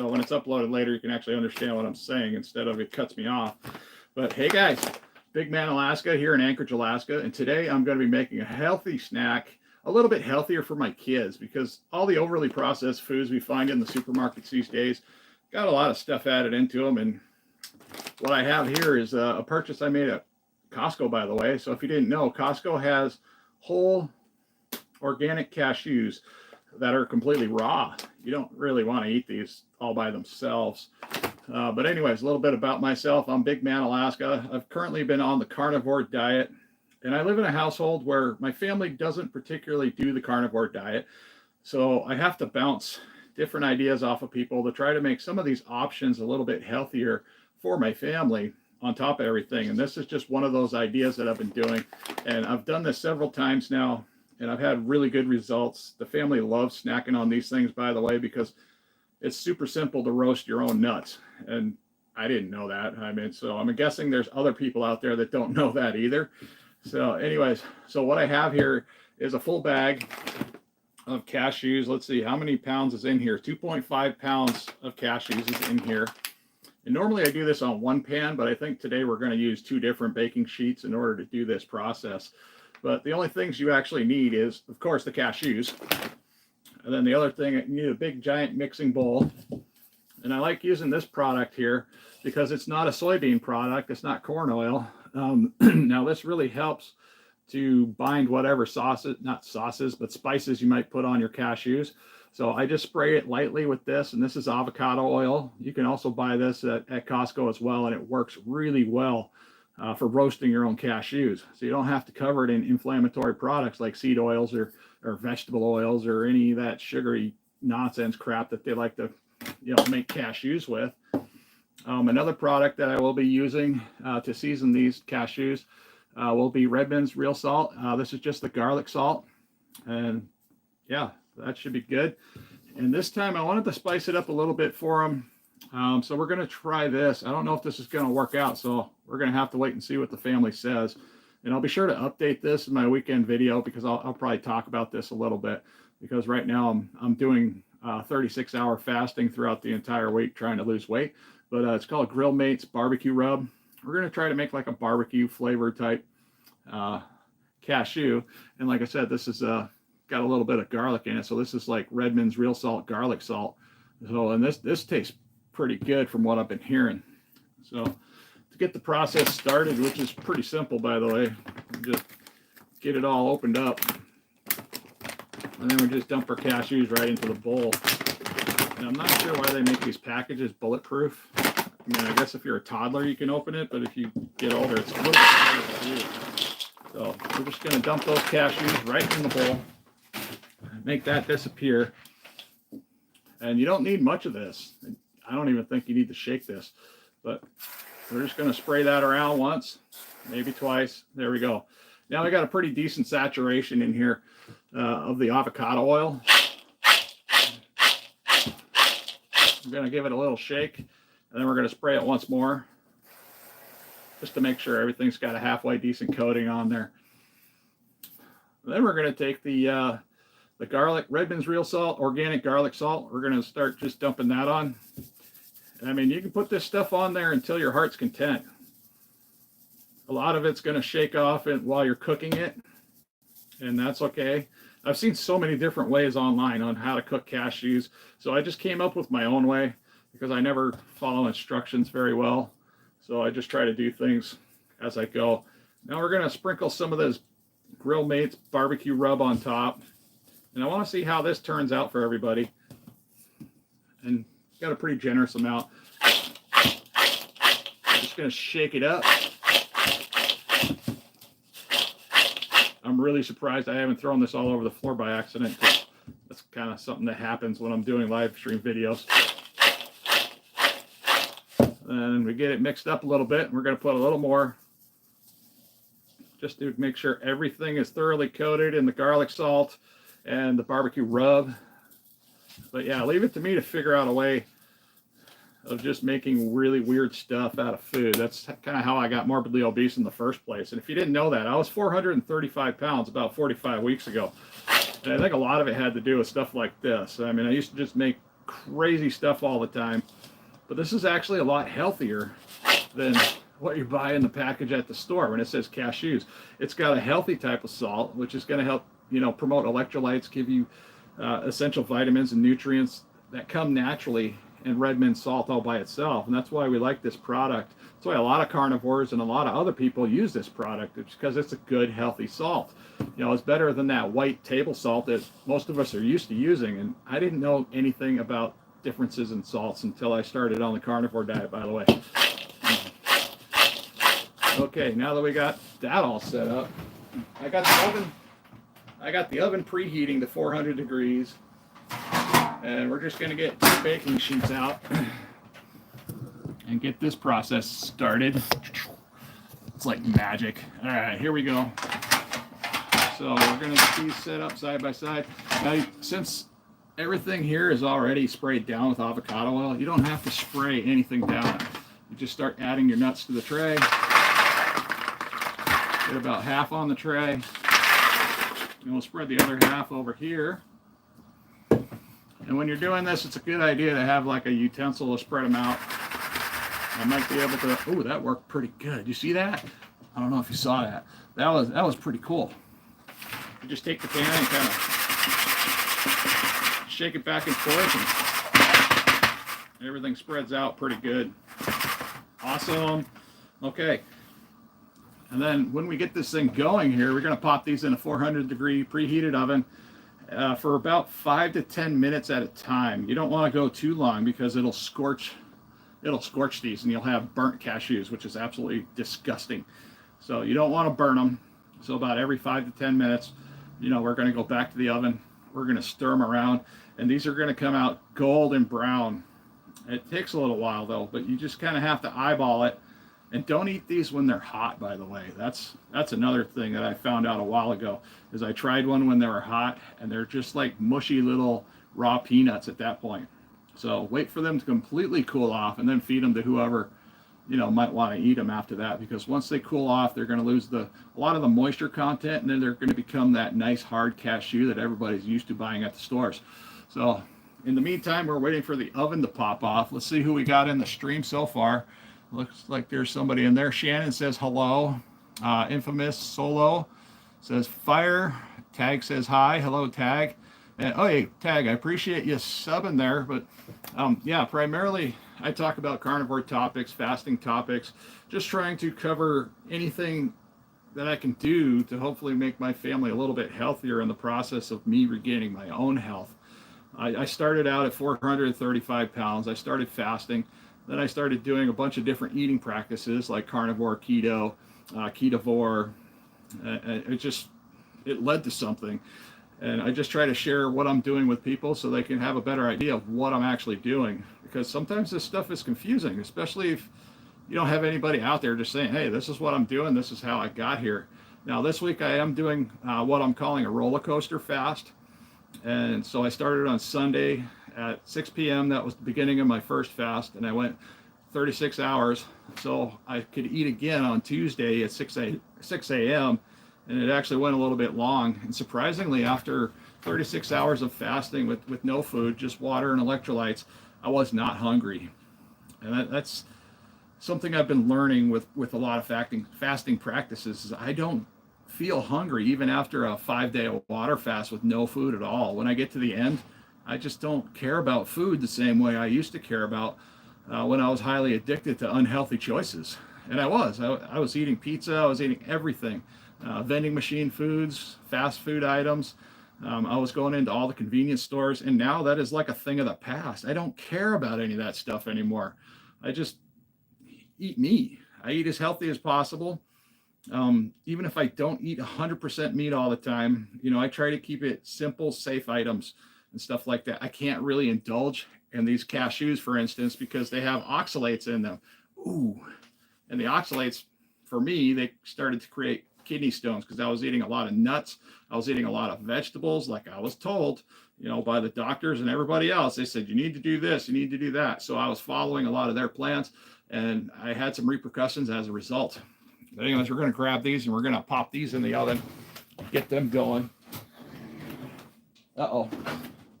So when it's uploaded later, you can actually understand what I'm saying instead of it cuts me off. But hey guys, Big Man Alaska here in Anchorage, Alaska. And today I'm going to be making a healthy snack, a little bit healthier for my kids, because all the overly processed foods we find in the supermarkets these days got a lot of stuff added into them. And what I have here is a purchase I made at Costco, by the way. So if you didn't know, Costco has whole organic cashews that are completely raw. You don't really want to eat these all by themselves. But anyways, a little bit about myself. I'm Big Man Alaska. I've currently been on the carnivore diet, and I live in a household where my family doesn't particularly do the carnivore diet. So I have to bounce different ideas off of people to try to make some of these options a little bit healthier for my family on top of everything. And this is just one of those ideas that I've been doing. And I've done this several times now, and I've had really good results. The family loves snacking on these things, by the way, because it's super simple to roast your own nuts. And I didn't know that. I mean, so I'm guessing there's other people out there that don't know that either. So anyways, so what I have here is a full bag of cashews. Let's see, how many pounds is in here? 2.5 pounds of cashews is in here. And normally I do this on one pan, but I think today we're going to use 2 different baking sheets in order to do this process. But the only things you actually need is, of course, the cashews. And then the other thing, you need a big giant mixing bowl. And I like using this product here because it's not a soybean product. It's not corn oil. Now this really helps to bind whatever sauces, not sauces, but spices you might put on your cashews. So I just spray it lightly with this, and this is avocado oil. You can also buy this at Costco as well, and it works really well for roasting your own cashews. So you don't have to cover it in inflammatory products like seed oils or vegetable oils or any of that sugary nonsense crap that they like to, make cashews with. Another product that I will be using to season these cashews will be Redmond's real salt. This is just the garlic salt, and yeah, that should be good. And this time I wanted to spice it up a little bit for them. So we're going to try this. I don't know if this is going to work out, so we're going to have to wait and see what the family says. And I'll be sure to update this in my weekend video, because I'll probably talk about this a little bit, because right now I'm doing 36-hour fasting throughout the entire week trying to lose weight. But it's called Grill Mates Barbecue Rub. We're going to try to make like a barbecue flavor type cashew. And like I said, this is got a little bit of garlic in it. So this is like Redmond's real salt, garlic salt. So, and this tastes pretty good from what I've been hearing. So to get the process started, which is pretty simple, by the way, just get it all opened up. And then we just dump our cashews right into the bowl. And I'm not sure why they make these packages bulletproof. I mean, I guess if you're a toddler, you can open it, but if you get older, it's a little bit harder to do. So we're just going to dump those cashews right in the bowl. Make that disappear. And you don't need much of this. I don't even think you need to shake this, but we're just going to spray that around once, maybe twice. There we go. Now I got a pretty decent saturation in here of the avocado oil. I'm going to give it a little shake, and then we're going to spray it once more just to make sure everything's got a halfway decent coating on there. And then we're going to take the garlic, Redmond's real salt, organic garlic salt. We're going to start just dumping that on. I mean, you can put this stuff on there until your heart's content. A lot of it's going to shake off while you're cooking it, and that's okay. I've seen so many different ways online on how to cook cashews, so I just came up with my own way because I never follow instructions very well. So I just try to do things as I go. Now we're going to sprinkle some of this Grill Mates barbecue rub on top. And I want to see how this turns out for everybody. And got a pretty generous amount. Just going to shake it up. I'm really surprised I haven't thrown this all over the floor by accident. That's kind of something that happens when I'm doing live stream videos. And we get it mixed up a little bit. And we're going to put a little more, just to make sure everything is thoroughly coated in the garlic salt and the barbecue rub. But yeah, leave it to me to figure out a way of just making really weird stuff out of food. That's kind of how I got morbidly obese in the first place. And if you didn't know that, I was 435 pounds about 45 weeks ago. And I think a lot of it had to do with stuff like this. I mean, I used to just make crazy stuff all the time. But this is actually a lot healthier than what you buy in the package at the store when it says cashews. It's got a healthy type of salt, which is going to help, promote electrolytes, give you essential vitamins and nutrients that come naturally in red mint salt all by itself. And that's why we like this product. That's why a lot of carnivores and a lot of other people use this product. It's because it's a good, healthy salt. It's better than that white table salt that most of us are used to using. And I didn't know anything about differences in salts until I started on the carnivore diet, by the way. Okay, now that we got that all set up, I got the oven preheating to 400 degrees. And we're just going to get two baking sheets out and get this process started. It's like magic. All right, here we go. So we're going to get these set up side by side. Now, since everything here is already sprayed down with avocado oil, you don't have to spray anything down. You just start adding your nuts to the tray. Get about half on the tray. And we'll spread the other half over here. And when you're doing this, it's a good idea to have like a utensil to spread them out. I might be able to, ooh, that worked pretty good. You see that? I don't know if you saw that. That was pretty cool. You just take the pan and kind of shake it back and forth, and everything spreads out pretty good. Awesome. Okay. And then when we get this thing going here, we're going to pop these in a 400 degree preheated oven for about 5 to 10 minutes at a time. You don't want to go too long because it'll scorch these and you'll have burnt cashews, which is absolutely disgusting. So you don't want to burn them. So about every 5 to 10 minutes, we're going to go back to the oven. We're going to stir them around, and these are going to come out golden brown. It takes a little while though, but you just kind of have to eyeball it. And don't eat these when they're hot, by the way. That's another thing that I found out a while ago, is I tried one when they were hot, and they're just like mushy little raw peanuts at that point. So wait for them to completely cool off, and then feed them to whoever, might want to eat them after that. Because once they cool off, they're going to lose a lot of the moisture content, and then they're going to become that nice hard cashew that everybody's used to buying at the stores. So in the meantime, we're waiting for the oven to pop off. Let's see who we got in the stream so far. Looks like there's somebody in there. Shannon says hello. Infamous Solo says fire. Tag says hi. Hello, Tag. And oh, hey, Tag, I appreciate you subbing there. But yeah, primarily I talk about carnivore topics, fasting topics, just trying to cover anything that I can do to hopefully make my family a little bit healthier in the process of me regaining my own health. I started out at 435 pounds. I started fasting. Then I started doing a bunch of different eating practices like carnivore, keto, KetoVore. It led to something. And I just try to share what I'm doing with people so they can have a better idea of what I'm actually doing. Because sometimes this stuff is confusing, especially if you don't have anybody out there just saying, hey, this is what I'm doing, this is how I got here. Now this week I am doing what I'm calling a roller coaster fast. And so I started on Sunday at 6 p.m. That was the beginning of my first fast, and I went 36 hours. So I could eat again on Tuesday at 6 a.m. and it actually went a little bit long. And surprisingly, after 36 hours of fasting with no food, just water and electrolytes, I was not hungry. And that's something I've been learning with a lot of fasting practices. Is I don't feel hungry even after a 5-day water fast with no food at all. When I get to the end, I just don't care about food the same way I used to care about when I was highly addicted to unhealthy choices. And I was eating pizza, I was eating everything, vending machine foods, fast food items. I was going into all the convenience stores, and now that is like a thing of the past. I don't care about any of that stuff anymore. I just eat meat. I eat as healthy as possible. Even if I don't eat 100% meat all the time, I try to keep it simple, safe items and stuff like that. I can't really indulge in these cashews, for instance, because they have oxalates in them. Ooh, and the oxalates, for me, they started to create kidney stones because I was eating a lot of nuts. I was eating a lot of vegetables, like I was told, by the doctors and everybody else. They said, you need to do this, you need to do that. So I was following a lot of their plans, and I had some repercussions as a result. But anyways, we're going to grab these and we're going to pop these in the oven, get them going. Uh-oh.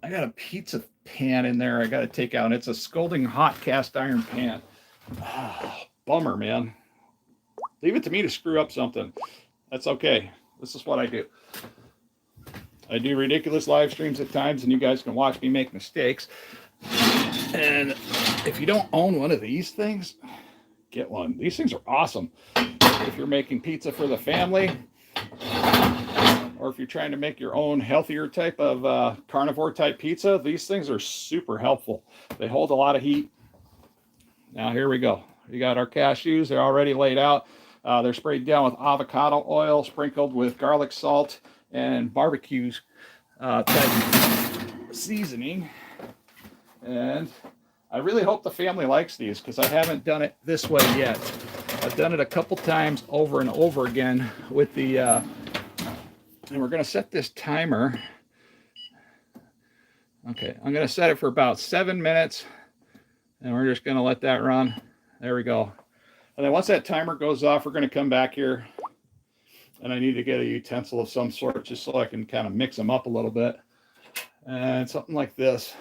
I got a pizza pan in there I got to take out. It's a scalding hot cast iron pan. Bummer, man. Leave it to me to screw up something. That's okay. This is what I do. I do ridiculous live streams at times, and you guys can watch me make mistakes. And if you don't own one of these things, get one. These things are awesome. If you're making pizza for the family, or if you're trying to make your own healthier type of carnivore type pizza, these things are super helpful. They hold a lot of heat. Now here we go. We got our cashews. They're already laid out. They're sprayed down with avocado oil, sprinkled with garlic salt and barbecue type seasoning. And I really hope the family likes these because I haven't done it this way yet. I've done it a couple times over and over again with the, and we're going to set this timer. Okay, I'm going to set it for about 7 minutes, and we're just going to let that run. There we go. And then once that timer goes off, we're going to come back here, and I need to get a utensil of some sort just so I can kind of mix them up a little bit. And something like this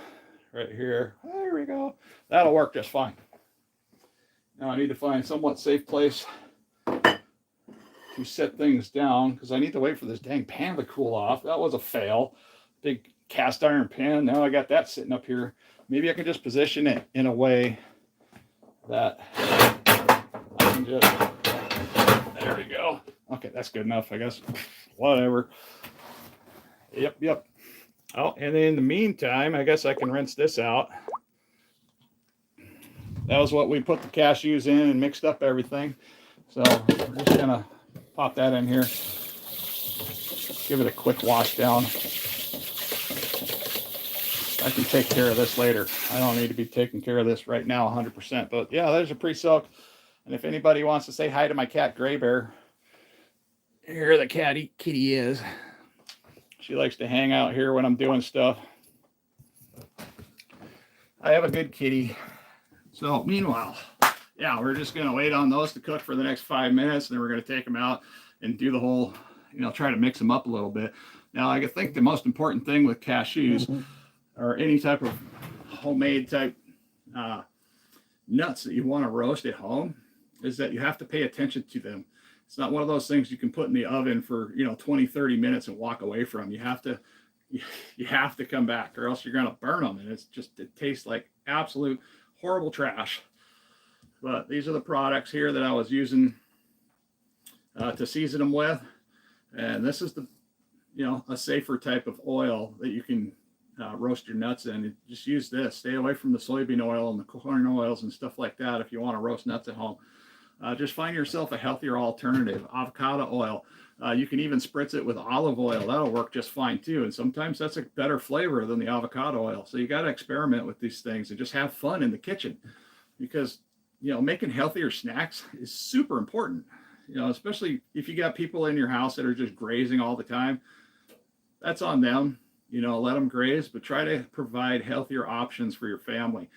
right here. There we go. That'll work just fine. Now I need to find a somewhat safe place to set things down because I need to wait for this dang pan to cool off. That was a fail. Big cast iron pan. Now I got that sitting up here. Maybe I can just position it in a way that I can just, there we go. Okay, that's good enough, I guess. Whatever. Yep. Oh, and in the meantime, I guess I can rinse this out. That was what we put the cashews in and mixed up everything. So we're just gonna pop that in here. Give it a quick wash down. I can take care of this later. I don't need to be taking care of this right now 100%. But yeah, there's a pre-soak. And if anybody wants to say hi to my cat, Gray Bear, here the kitty is. She likes to hang out here when I'm doing stuff. I have a good kitty. So meanwhile, yeah, we're just going to wait on those to cook for the next 5 minutes. And then we're going to take them out and do the whole, try to mix them up a little bit. Now, I think the most important thing with cashews or any type of homemade type nuts that you want to roast at home is that you have to pay attention to them. It's not one of those things you can put in the oven for, 20, 30 minutes and walk away from. You have to come back or else you're going to burn them. And it tastes like absolute horrible trash. But these are the products here that I was using to season them with. And this is a safer type of oil that you can roast your nuts in. And just use this. Stay away from the soybean oil and the corn oils and stuff like that if you want to roast nuts at home. Just find yourself a healthier alternative. Avocado oil. You can even spritz it with olive oil. That'll work just fine too. And sometimes that's a better flavor than the avocado oil. So you got to experiment with these things and just have fun in the kitchen because, making healthier snacks is super important, especially if you got people in your house that are just grazing all the time. That's on them, let them graze, but try to provide healthier options for your family.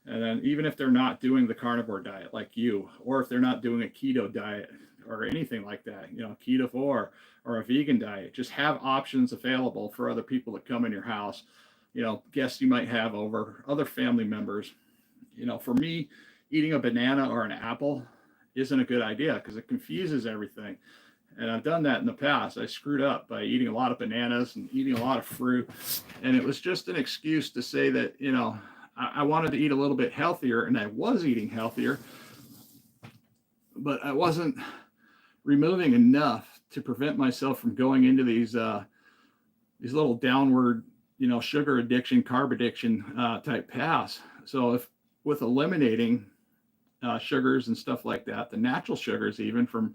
And then even if they're not doing the carnivore diet like you, or if they're not doing a keto diet or anything like that, KetoVore or a vegan diet, just have options available for other people that come in your house, guests you might have over, other family members. For me, eating a banana or an apple isn't a good idea because it confuses everything. And I've done that in the past. I screwed up by eating a lot of bananas and eating a lot of fruit. And it was just an excuse to say that, I wanted to eat a little bit healthier, and I was eating healthier, but I wasn't removing enough to prevent myself from going into these little downward, sugar addiction, carb addiction type paths. So if with eliminating sugars and stuff like that, the natural sugars even from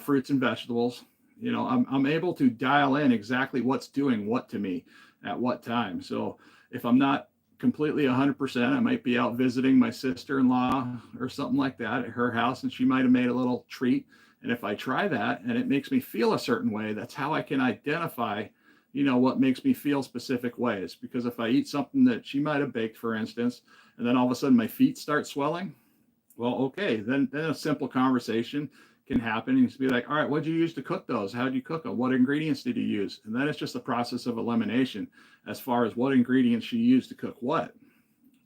fruits and vegetables, I'm able to dial in exactly what's doing what to me at what time. So if I'm not completely 100%, I might be out visiting my sister-in-law or something like that at her house, and she might have made a little treat. And if I try that and it makes me feel a certain way, that's how I can identify, what makes me feel specific ways. Because if I eat something that she might have baked, for instance, and then all of a sudden my feet start swelling, well, okay, then a simple conversation can happen. You just be like, all right, what'd you use to cook those? How did you cook them? What ingredients did you use? And then it's just the process of elimination as far as what ingredients you use to cook what.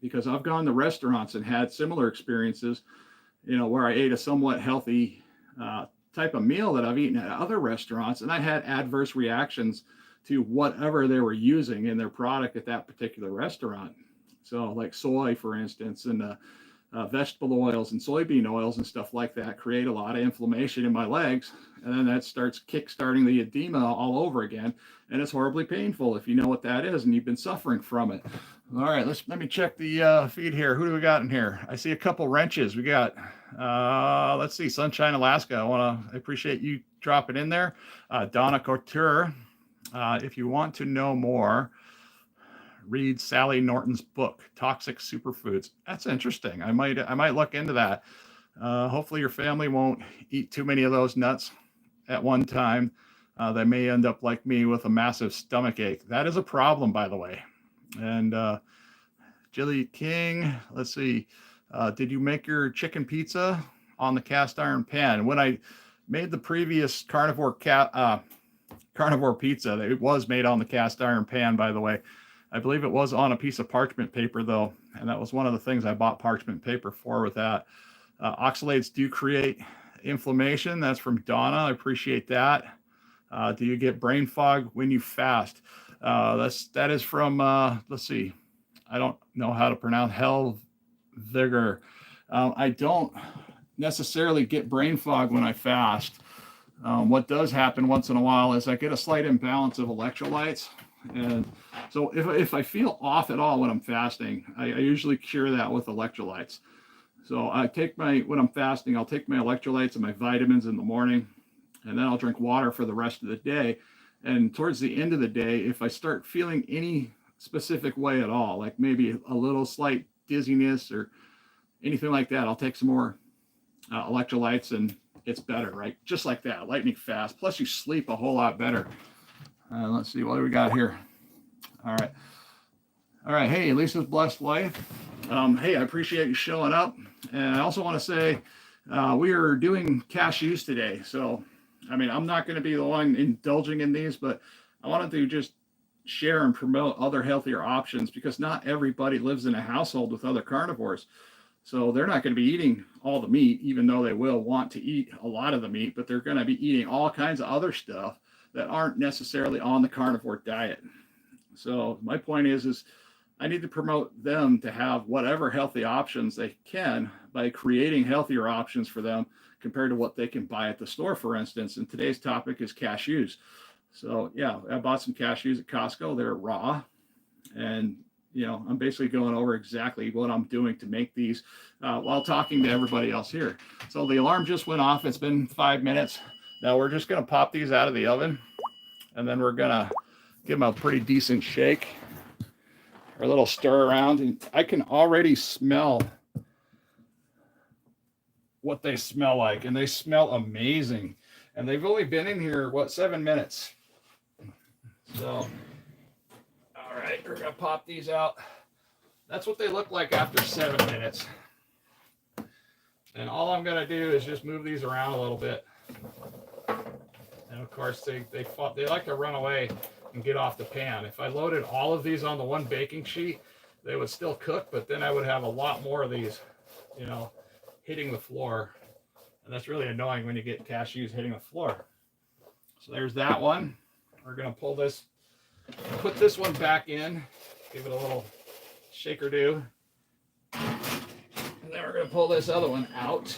Because I've gone to restaurants and had similar experiences, where I ate a somewhat healthy type of meal that I've eaten at other restaurants, and I had adverse reactions to whatever they were using in their product at that particular restaurant. So like soy, for instance, and vegetable oils and soybean oils and stuff like that create a lot of inflammation in my legs. And then that starts kickstarting the edema all over again. And it's horribly painful if you know what that is and you've been suffering from it. All right, let me check the feed here. Who do we got in here? I see a couple wrenches. We got, let's see, Sunshine, Alaska. I appreciate you dropping in there. Donna Couture, if you want to know more, read Sally Norton's book, Toxic Superfoods. That's interesting. I might look into that. Hopefully your family won't eat too many of those nuts at one time. They may end up like me with a massive stomach ache. That is a problem, by the way. And Jilly King, let's see. Did you make your chicken pizza on the cast iron pan? When I made the previous carnivore pizza, it was made on the cast iron pan, by the way. I believe it was on a piece of parchment paper, though, and that was one of the things I bought parchment paper for with that. Oxalates do create inflammation. That's from Donna. I appreciate that. Do you get brain fog when you fast? That is from, let's see. I don't know how to pronounce Hell Vigor. I don't necessarily get brain fog when I fast. What does happen once in a while is I get a slight imbalance of electrolytes. And so if I feel off at all when I'm fasting, I usually cure that with electrolytes. So when I'm fasting, I'll take my electrolytes and my vitamins in the morning, and then I'll drink water for the rest of the day. And towards the end of the day, if I start feeling any specific way at all, like maybe a little slight dizziness or anything like that, I'll take some more electrolytes and it's better, right? Just like that, lightning fast. Plus you sleep a whole lot better. Let's see, what do we got here? All right. Hey, Lisa's Blessed Life. Hey, I appreciate you showing up. And I also want to say we are doing cashews today. So, I'm not going to be the one indulging in these, but I wanted to just share and promote other healthier options because not everybody lives in a household with other carnivores. So they're not going to be eating all the meat, even though they will want to eat a lot of the meat, but they're going to be eating all kinds of other stuff that aren't necessarily on the carnivore diet. So my point is I need to promote them to have whatever healthy options they can by creating healthier options for them compared to what they can buy at the store, for instance. And today's topic is cashews. So yeah, I bought some cashews at Costco. They're raw. And I'm basically going over exactly what I'm doing to make these while talking to everybody else here. So the alarm just went off. It's been 5 minutes. Now we're just going to pop these out of the oven, and then we're going to give them a pretty decent shake or a little stir around. And I can already smell what they smell like, and they smell amazing. And they've only been in here, 7 minutes. So, all right, we're going to pop these out. That's what they look like after 7 minutes. And all I'm going to do is just move these around a little bit. And of course, they like to run away and get off the pan. If I loaded all of these on the one baking sheet, they would still cook, but then I would have a lot more of these, hitting the floor. And that's really annoying when you get cashews hitting the floor. So there's that one. We're going to put this one back in, give it a little shake or do. And then we're going to pull this other one out.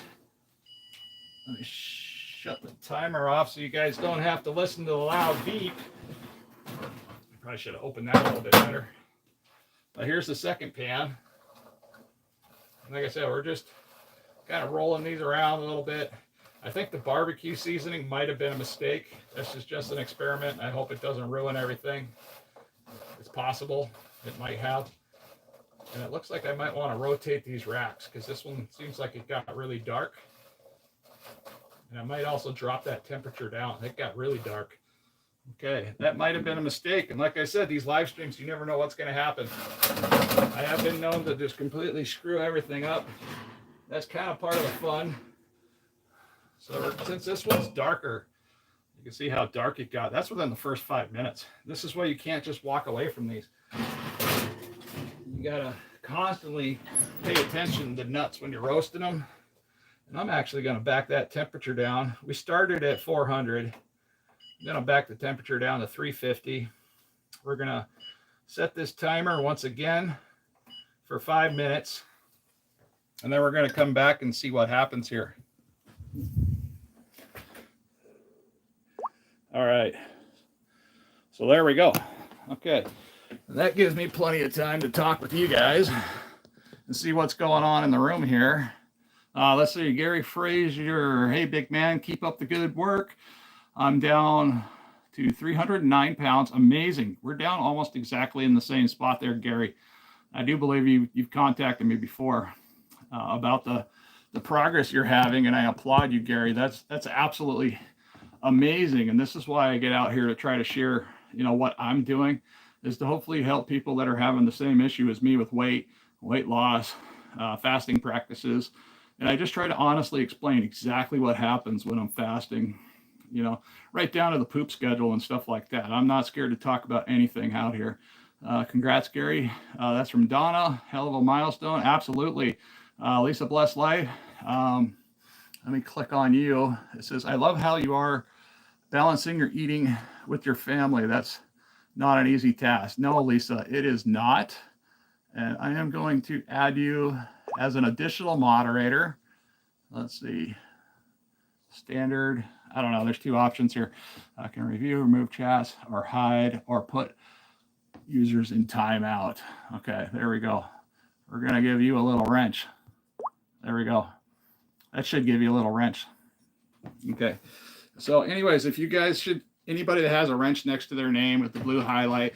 Let me shut the timer off so you guys don't have to listen to the loud beep. I probably should have opened that a little bit better. But here's the second pan. And like I said, we're just kind of rolling these around a little bit. I think the barbecue seasoning might have been a mistake. This is just an experiment. I hope it doesn't ruin everything. It's possible. It might have. And it looks like I might want to rotate these racks because this one seems like it got really dark. And I might also drop that temperature down. It got really dark. Okay, that might have been a mistake. And like I said, these live streams, you never know what's going to happen. I have been known to just completely screw everything up. That's kind of part of the fun. So since this one's darker, you can see how dark it got. That's within the first 5 minutes. This is why you can't just walk away from these. You gotta constantly pay attention to nuts when you're roasting them. And I'm actually gonna back that temperature down. We started at 400. I'm gonna back the temperature down to 350. We're gonna set this timer once again for 5 minutes. And then we're gonna come back and see what happens here. All right, so there we go. Okay, and that gives me plenty of time to talk with you guys and see what's going on in the room here. Let's see, Gary Frazier, hey big man, keep up the good work. I'm down to 309 pounds, amazing. We're down almost exactly in the same spot there, Gary. I do believe you've contacted me before about the progress you're having, and I applaud you, Gary. That's absolutely amazing. And this is why I get out here to try to share, what I'm doing, is to hopefully help people that are having the same issue as me with weight loss, fasting practices. And I just try to honestly explain exactly what happens when I'm fasting, right down to the poop schedule and stuff like that. I'm not scared to talk about anything out here. Congrats, Gary. That's from Donna. Hell of a milestone. Absolutely. Lisa Blessed Life. Let me click on you. It says, I love how you are balancing your eating with your family. That's not an easy task. No, Lisa, it is not. And I am going to add you as an additional moderator. Let's see. Standard. I don't know. There's two options here. I can review, remove chats, or hide, or put users in timeout. Okay, there we go. We're going to give you a little wrench. There we go. That should give you a little wrench. Okay. So anyways, if you guys anybody that has a wrench next to their name with the blue highlight,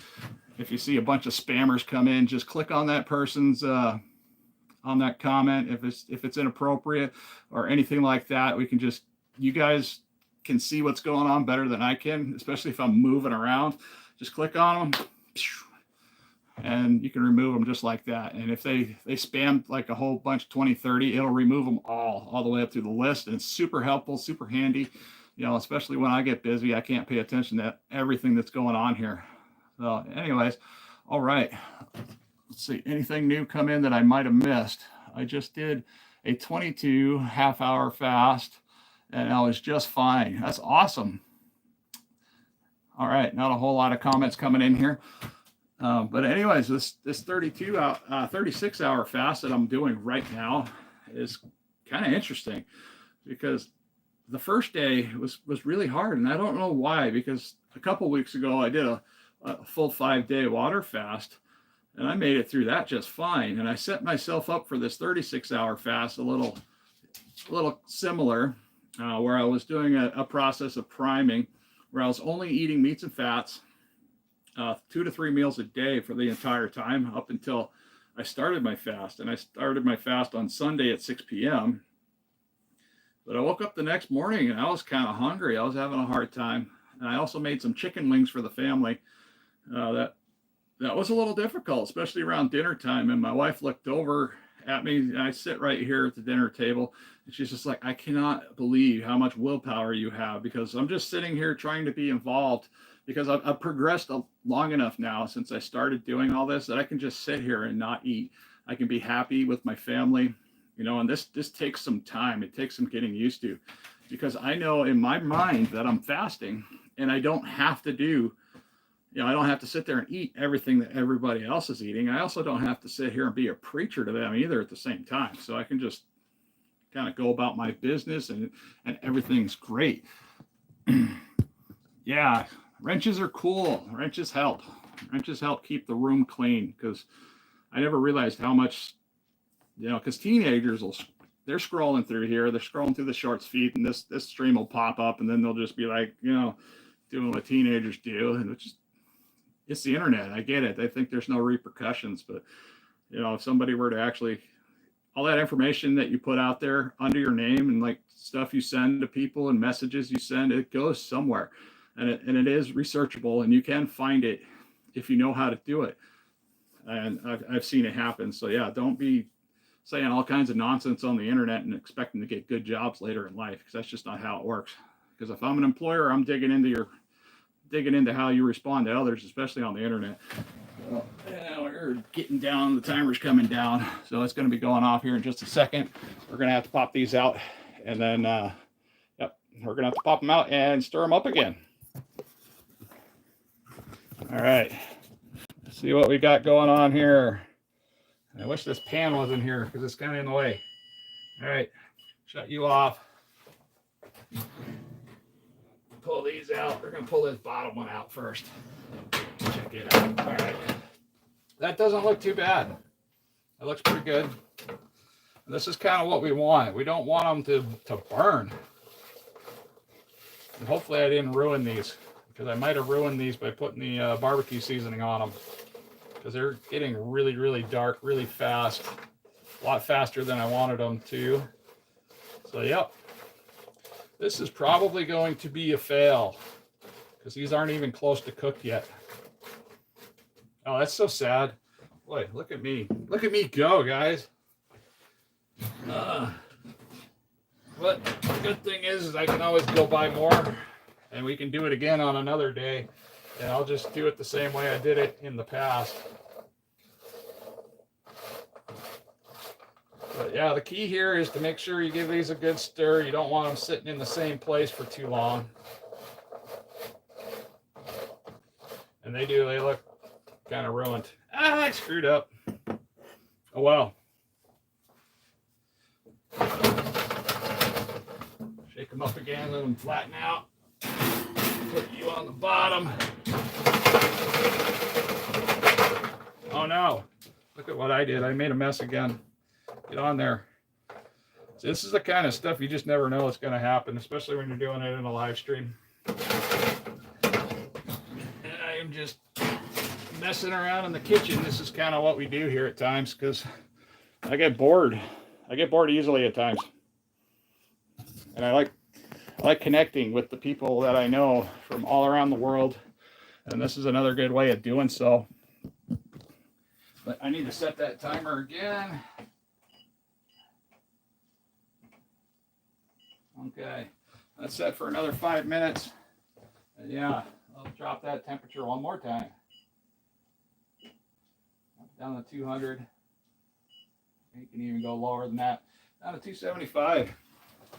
if you see a bunch of spammers come in, just click on that person's, on that comment. If it's inappropriate or anything like that, you guys can see what's going on better than I can, especially if I'm moving around. Just click on them and you can remove them just like that. And if they spam like a whole bunch, 20, 30, it'll remove them all the way up through the list. And it's super helpful, super handy, especially when I get busy, I can't pay attention to everything that's going on here. So anyways, all right, let's see, anything new come in that I might've missed? I just did a 22 half-hour fast and I was just fine. That's awesome. All right, not a whole lot of comments coming in here. But anyways, this 36-hour fast that I'm doing right now is kind of interesting because the first day was really hard. And I don't know why, because a couple weeks ago, I did a full 5-day water fast and I made it through that just fine. And I set myself up for this 36-hour fast, a little similar, where I was doing a process of priming, where I was only eating meats and fats, 2 to 3 meals a day for the entire time up until I started my fast. And I started my fast on Sunday at 6 p.m. But I woke up the next morning and I was kind of hungry. I was having a hard time. And I also made some chicken wings for the family. That was a little difficult, especially around dinner time. And my wife looked over at me, and I sit right here at the dinner table, and she's just like, I cannot believe how much willpower you have, because I'm just sitting here trying to be involved, because I've progressed long enough now since I started doing all this that I can just sit here and not eat. I can be happy with my family, and this takes some time. It takes some getting used to, because I know in my mind that I'm fasting and I don't have to do, I don't have to sit there and eat everything that everybody else is eating. I also don't have to sit here and be a preacher to them either at the same time. So I can just kind of go about my business and everything's great. Yeah, wrenches are cool. Wrenches help. Wrenches help keep the room clean, because I never realized how much, because teenagers they're scrolling through here. They're scrolling through the shorts feed, and this stream will pop up, and then they'll just be like, doing what teenagers do, and it's the internet. I get it. They think there's no repercussions, but if somebody were to actually, all that information that you put out there under your name and like stuff you send to people and messages you send, it goes somewhere, and it is researchable, and you can find it if you know how to do it. And I've seen it happen. So yeah, don't be saying all kinds of nonsense on the internet and expecting to get good jobs later in life, because that's just not how it works. Because if I'm an employer, I'm digging into how you respond to others, especially on the internet. Well, yeah, we're getting down, the timer's coming down, so it's going to be going off here in just a second. We're going to have to pop these out, and then yep, we're going to have to pop them out and stir them up again. All right, let's see what we got going on here. I wish this pan wasn't here because it's kind of in the way. All right, shut you off. Pull these out. We're going to pull this bottom one out first. Check it out. All right. That doesn't look too bad. That looks pretty good. This is kind of what we want. We don't want them to burn. And hopefully I didn't ruin these, because I might have ruined these by putting the barbecue seasoning on them, because they're getting really, really dark, really fast. A lot faster than I wanted them to. So, yep. This is probably going to be a fail, because these aren't even close to cooked yet. Oh, that's so sad. Boy, look at me. Look at me go, guys. But the good thing is I can always go buy more, and we can do it again on another day. And I'll just do it the same way I did it in the past. But yeah, the key here is to make sure you give these a good stir. You don't want them sitting in the same place for too long. And they look kind of ruined. I screwed up. Oh well. Shake them up again, let them flatten out. Put you on the bottom. Oh no, look at what I did. I made a mess again. Get on there. So this is the kind of stuff you just never know what's going to happen, especially when you're doing it in a live stream. And I am just messing around in the kitchen. This is kind of what we do here at times, because I get bored. I get bored easily at times. And I like connecting with the people that I know from all around the world. And this is another good way of doing so. But I need to set that timer again. Okay, that's set for another 5 minutes. And yeah, I'll drop that temperature one more time. Down to 200. You can even go lower than that. Down to 275.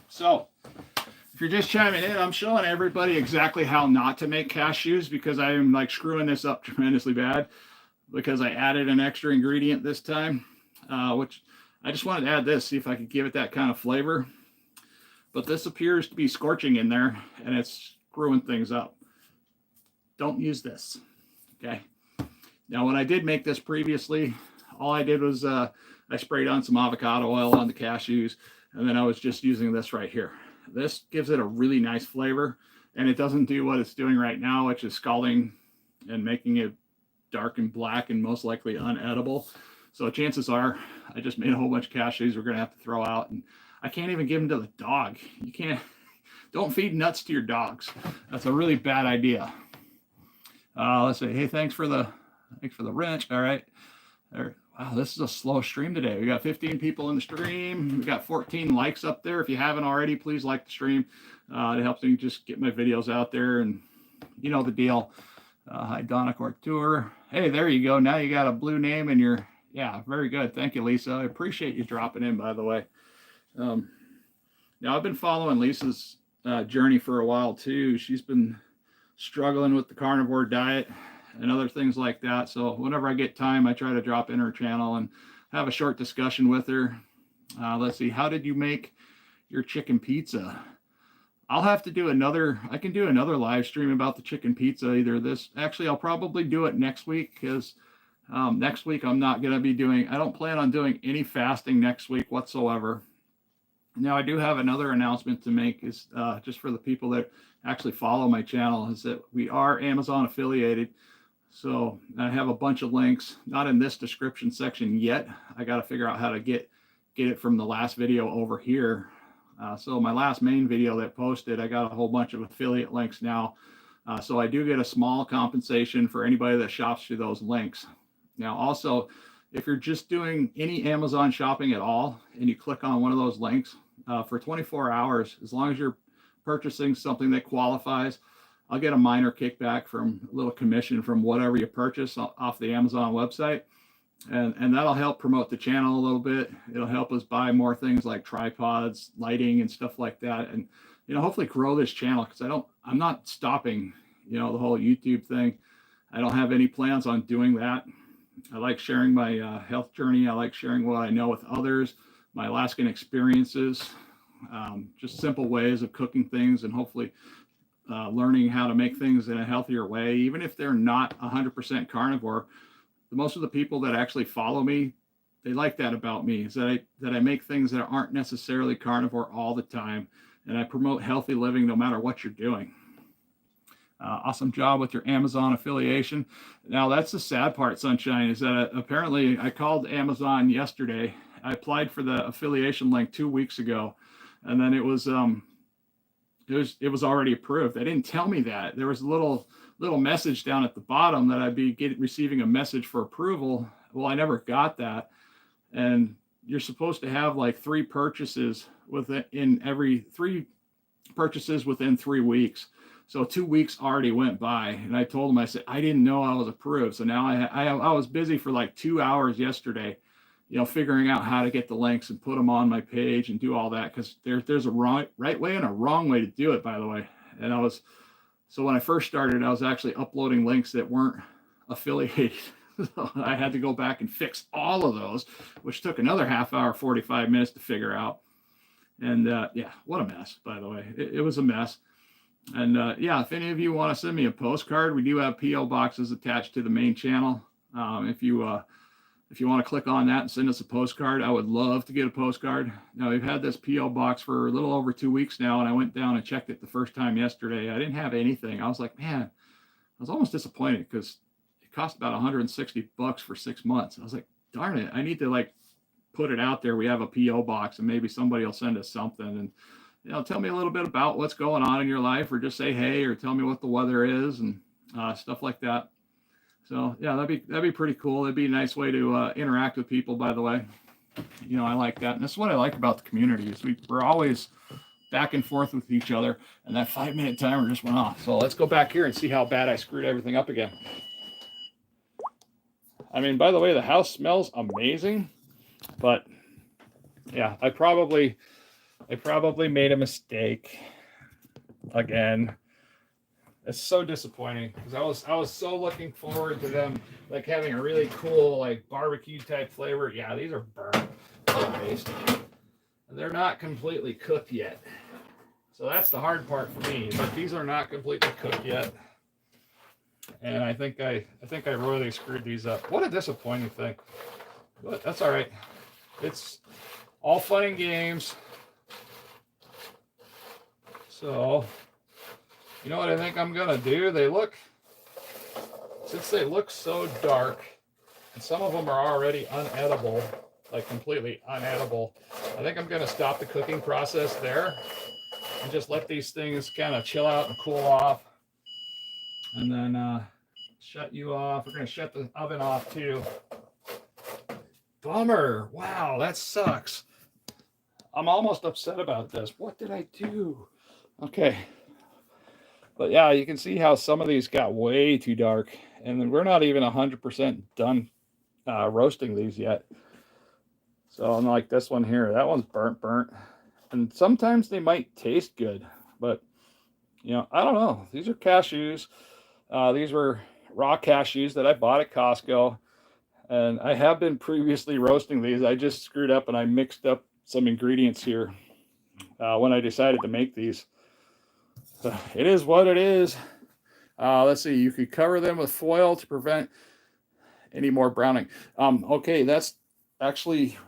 So, if you're just chiming in, I'm showing everybody exactly how not to make cashews, because I am like screwing this up tremendously bad, because I added an extra ingredient this time, which I just wanted to add this, see if I could give it that kind of flavor. But this appears to be scorching in there, and it's screwing things up. Don't use this, okay? Now, when I did make this previously, all I did was I sprayed on some avocado oil on the cashews, and then I was just using this right here. This gives it a really nice flavor, and it doesn't do what it's doing right now, which is scalding and making it dark and black and most likely unedible. So chances are I just made a whole bunch of cashews we're going to have to throw out, and I can't even give them to the dog. You can't, don't feed nuts to your dogs. That's a really bad idea. Let's see. Hey, thanks for the wrench. All right. There. Wow, this is a slow stream today. We got 15 people in the stream. We got 14 likes up there. If you haven't already, please like the stream. It helps me just get my videos out there, and you know the deal. Hi, Donna Couture. Hey, there you go. Now you got a blue name, and you're, yeah, very good. Thank you, Lisa. I appreciate you dropping in, by the way. Now, I've been following Lisa's journey for a while, too. She's been struggling with the carnivore diet and other things like that. So whenever I get time, I try to drop in her channel and have a short discussion with her. Let's see. How did you make your chicken pizza? I'll have to do another, I can do another live stream about the chicken pizza, either this, actually, I'll probably do it next week, because next week I'm not going to be doing, I don't plan on doing any fasting next week whatsoever. Now, I do have another announcement to make, is just for the people that actually follow my channel, is that we are Amazon affiliated. So I have a bunch of links, not in this description section yet. I got to figure out how to get it from the last video over here. So my last main video that posted, I got a whole bunch of affiliate links now. So I do get a small compensation for anybody that shops through those links. Now, also, if you're just doing any Amazon shopping at all and you click on one of those links for 24 hours, as long as you're purchasing something that qualifies, I'll get a minor kickback from a little commission from whatever you purchase off the Amazon website. And that'll help promote the channel a little bit. It'll help us buy more things like tripods, lighting, and stuff like that. And, hopefully grow this channel, because I'm not stopping, the whole YouTube thing. I don't have any plans on doing that. I like sharing my health journey. I like sharing what I know with others, my Alaskan experiences, just simple ways of cooking things, and hopefully learning how to make things in a healthier way, even if they're not 100% carnivore. Most of the people that actually follow me, they like that about me, is that I make things that aren't necessarily carnivore all the time, and I promote healthy living no matter what you're doing. Awesome job with your Amazon affiliation. Now, that's the sad part, Sunshine, is that apparently I called Amazon yesterday. I applied for the affiliation link 2 weeks ago, and then it was already approved. They didn't tell me that. There was a little message down at the bottom that I'd be receiving a message for approval. Well, I never got that. And you're supposed to have like 3 purchases within 3 weeks. So 2 weeks already went by, and I told them, I said, I didn't know I was approved. So now I was busy for like 2 hours yesterday, figuring out how to get the links and put them on my page and do all that, because there's a right way and a wrong way to do it, by the way. And so when I first started, I was actually uploading links that weren't affiliated. So I had to go back and fix all of those, which took another half hour, 45 minutes to figure out. And yeah, what a mess, by the way. It was a mess. And yeah, if any of you want to send me a postcard, we do have P.O. boxes attached to the main channel. If you want to click on that and send us a postcard, I would love to get a postcard. Now, we've had this P.O. box for a little over 2 weeks now, and I went down and checked it the first time yesterday. I didn't have anything. I was like, man, I was almost disappointed, because it cost about $160 for 6 months. I was like, darn it, I need to put it out there. We have a P.O. box, and maybe somebody will send us something. And tell me a little bit about what's going on in your life, or just say hey, or tell me what the weather is, and stuff like that. So yeah, that'd be pretty cool. It'd be a nice way to interact with people, by the way. I like that. And that's what I like about the community, is we're always back and forth with each other, and that 5-minute timer just went off. So let's go back here and see how bad I screwed everything up again. I mean, by the way, the house smells amazing, but yeah, I probably made a mistake again. It's so disappointing, because I was so looking forward to them having a really cool barbecue type flavor. Yeah, these are burnt based. They're not completely cooked yet. So that's the hard part for me. But these are not completely cooked yet. And I think I royally screwed these up. What a disappointing thing. But that's all right. It's all fun and games. So, you know what I think I'm gonna do? Since they look so dark, and some of them are already unedible, completely unedible, I think I'm gonna stop the cooking process there and just let these things kind of chill out and cool off. And then shut you off. We're gonna shut the oven off too. Bummer. Wow, that sucks. I'm almost upset about this. What did I do? Okay. But yeah, you can see how some of these got way too dark, and then we're not even 100% done roasting these yet. So I'm like this one here, that one's burnt. And sometimes they might taste good, but I don't know. These are cashews. These were raw cashews that I bought at Costco, and I have been previously roasting these. I just screwed up and I mixed up some ingredients here when I decided to make these. It is what it is. Let's see. You could cover them with foil to prevent any more browning. Okay, that's actually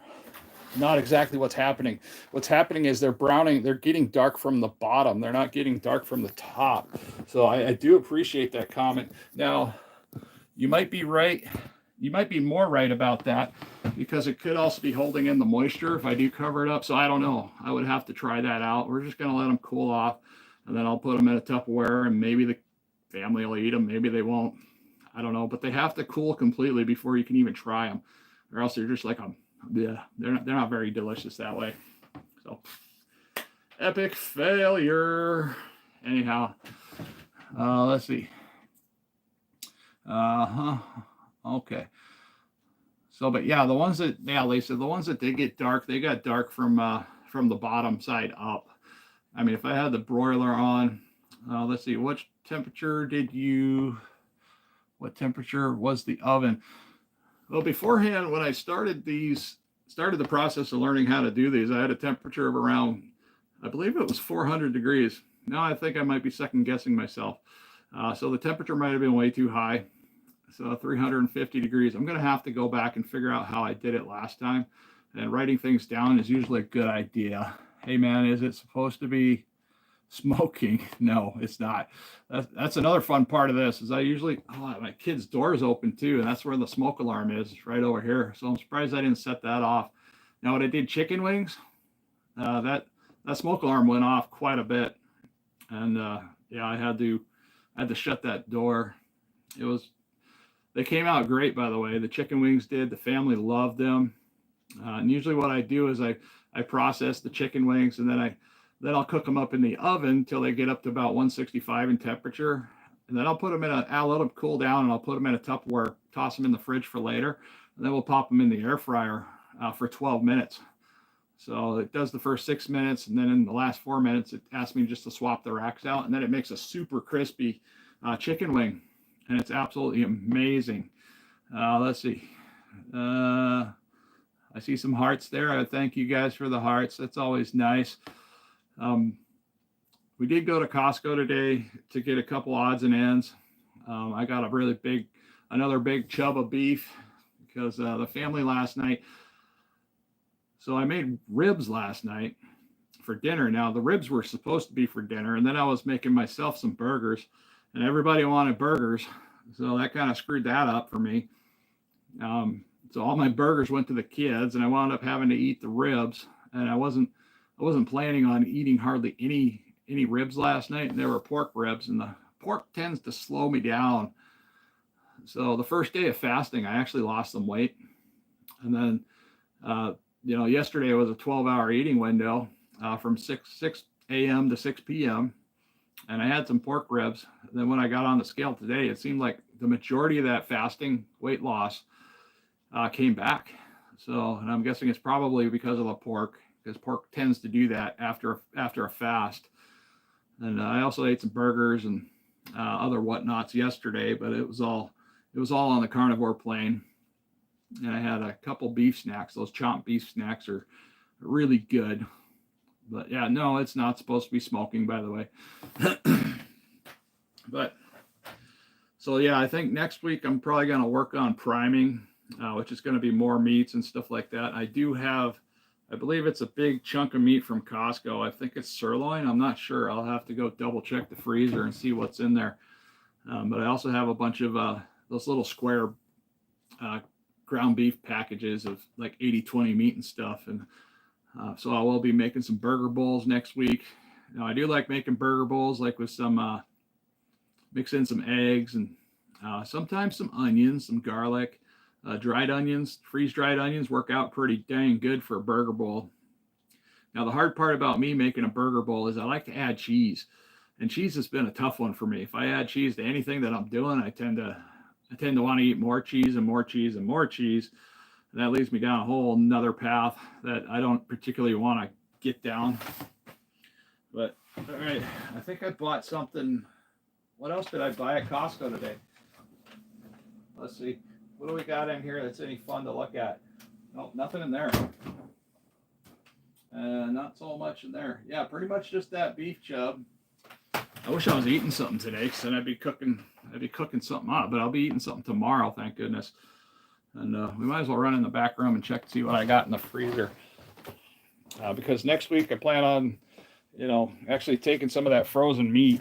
not exactly what's happening. What's happening is they're browning. They're getting dark from the bottom. They're not getting dark from the top. So I do appreciate that comment. Now, you might be right. You might be more right about that, because it could also be holding in the moisture if I do cover it up. So I don't know. I would have to try that out. We're just going to let them cool off, and then I'll put them in a Tupperware, and maybe the family will eat them. Maybe they won't. I don't know. But they have to cool completely before you can even try them. or else they're just like yeah, they're not very delicious that way. So epic failure. Anyhow, let's see. Okay. So, but yeah, the ones that, yeah, Lisa, the ones that they get dark, they got dark from the bottom side up. I mean, if I had the broiler on, let's see, what temperature was the oven? Well, beforehand, when I started the process of learning how to do these, I had a temperature of around, I believe it was 400 degrees. Now I think I might be second guessing myself. So the temperature might have been way too high. So 350 degrees. I'm going to have to go back and figure out how I did it last time. And writing things down is usually a good idea. Hey man, is it supposed to be smoking? No, it's not. That's another fun part of this is I usually, my kid's door is open too. And that's where the smoke alarm is, right over here. So I'm surprised I didn't set that off. Now when I did chicken wings, that smoke alarm went off quite a bit. And yeah, I had to shut that door. They came out great, by the way. The chicken wings did. The family loved them. And usually what I do is I process the chicken wings, and then I'll cook them up in the oven till they get up to about 165 in temperature. And then I'll let them cool down, and I'll put them in a Tupperware, toss them in the fridge for later. And then we'll pop them in the air fryer for 12 minutes. So it does the first 6 minutes, and then in the last 4 minutes, it asks me just to swap the racks out. And then it makes a super crispy chicken wing. And it's absolutely amazing. Let's see. I see some hearts there. I thank you guys for the hearts. That's always nice. We did go to Costco today to get a couple odds and ends. I got another big chub of beef because the family last night. So I made ribs last night for dinner. Now the ribs were supposed to be for dinner, and then I was making myself some burgers. And everybody wanted burgers, so that kind of screwed that up for me. So all my burgers went to the kids, and I wound up having to eat the ribs. And I wasn't planning on eating hardly any ribs last night. And they were pork ribs, and the pork tends to slow me down. So the first day of fasting, I actually lost some weight. And then, yesterday was a 12-hour eating window from 6 a.m. to 6 p.m. And I had some pork ribs. And then when I got on the scale today, it seemed like the majority of that fasting weight loss came back. So, and I'm guessing it's probably because of the pork, because pork tends to do that after a fast. And I also ate some burgers and other whatnots yesterday, but it was all on the carnivore plane. And I had a couple beef snacks. Those chopped beef snacks are really good. But yeah, no, it's not supposed to be smoking, by the way. But so yeah, I think next week I'm probably going to work on priming, which is going to be more meats and stuff like that. I believe it's a big chunk of meat from Costco. I think it's sirloin. I'm not sure. I'll have to go double check the freezer and see what's in there. But I also have a bunch of those little square ground beef packages of like 80-20 meat and stuff. And so I will be making some burger bowls next week. Now, I do like making burger bowls, like with some, mix in some eggs and sometimes some onions, some garlic, dried onions. Freeze-dried onions work out pretty dang good for a burger bowl. Now, the hard part about me making a burger bowl is I like to add cheese. And cheese has been a tough one for me. If I add cheese to anything that I'm doing, I tend to want to eat more cheese and more cheese and more cheese. And that leads me down a whole nother path that I don't particularly want to get down. But, all right, I think I bought something. What else did I buy at Costco today? Let's see. What do we got in here that's any fun to look at? Nope, nothing in there. Not so much in there. Yeah, pretty much just that beef chub. I wish I was eating something today, because then I'd be cooking something up. But I'll be eating something tomorrow, thank goodness. And we might as well run in the back room and check to see what I got in the freezer. Because next week I plan on, actually taking some of that frozen meat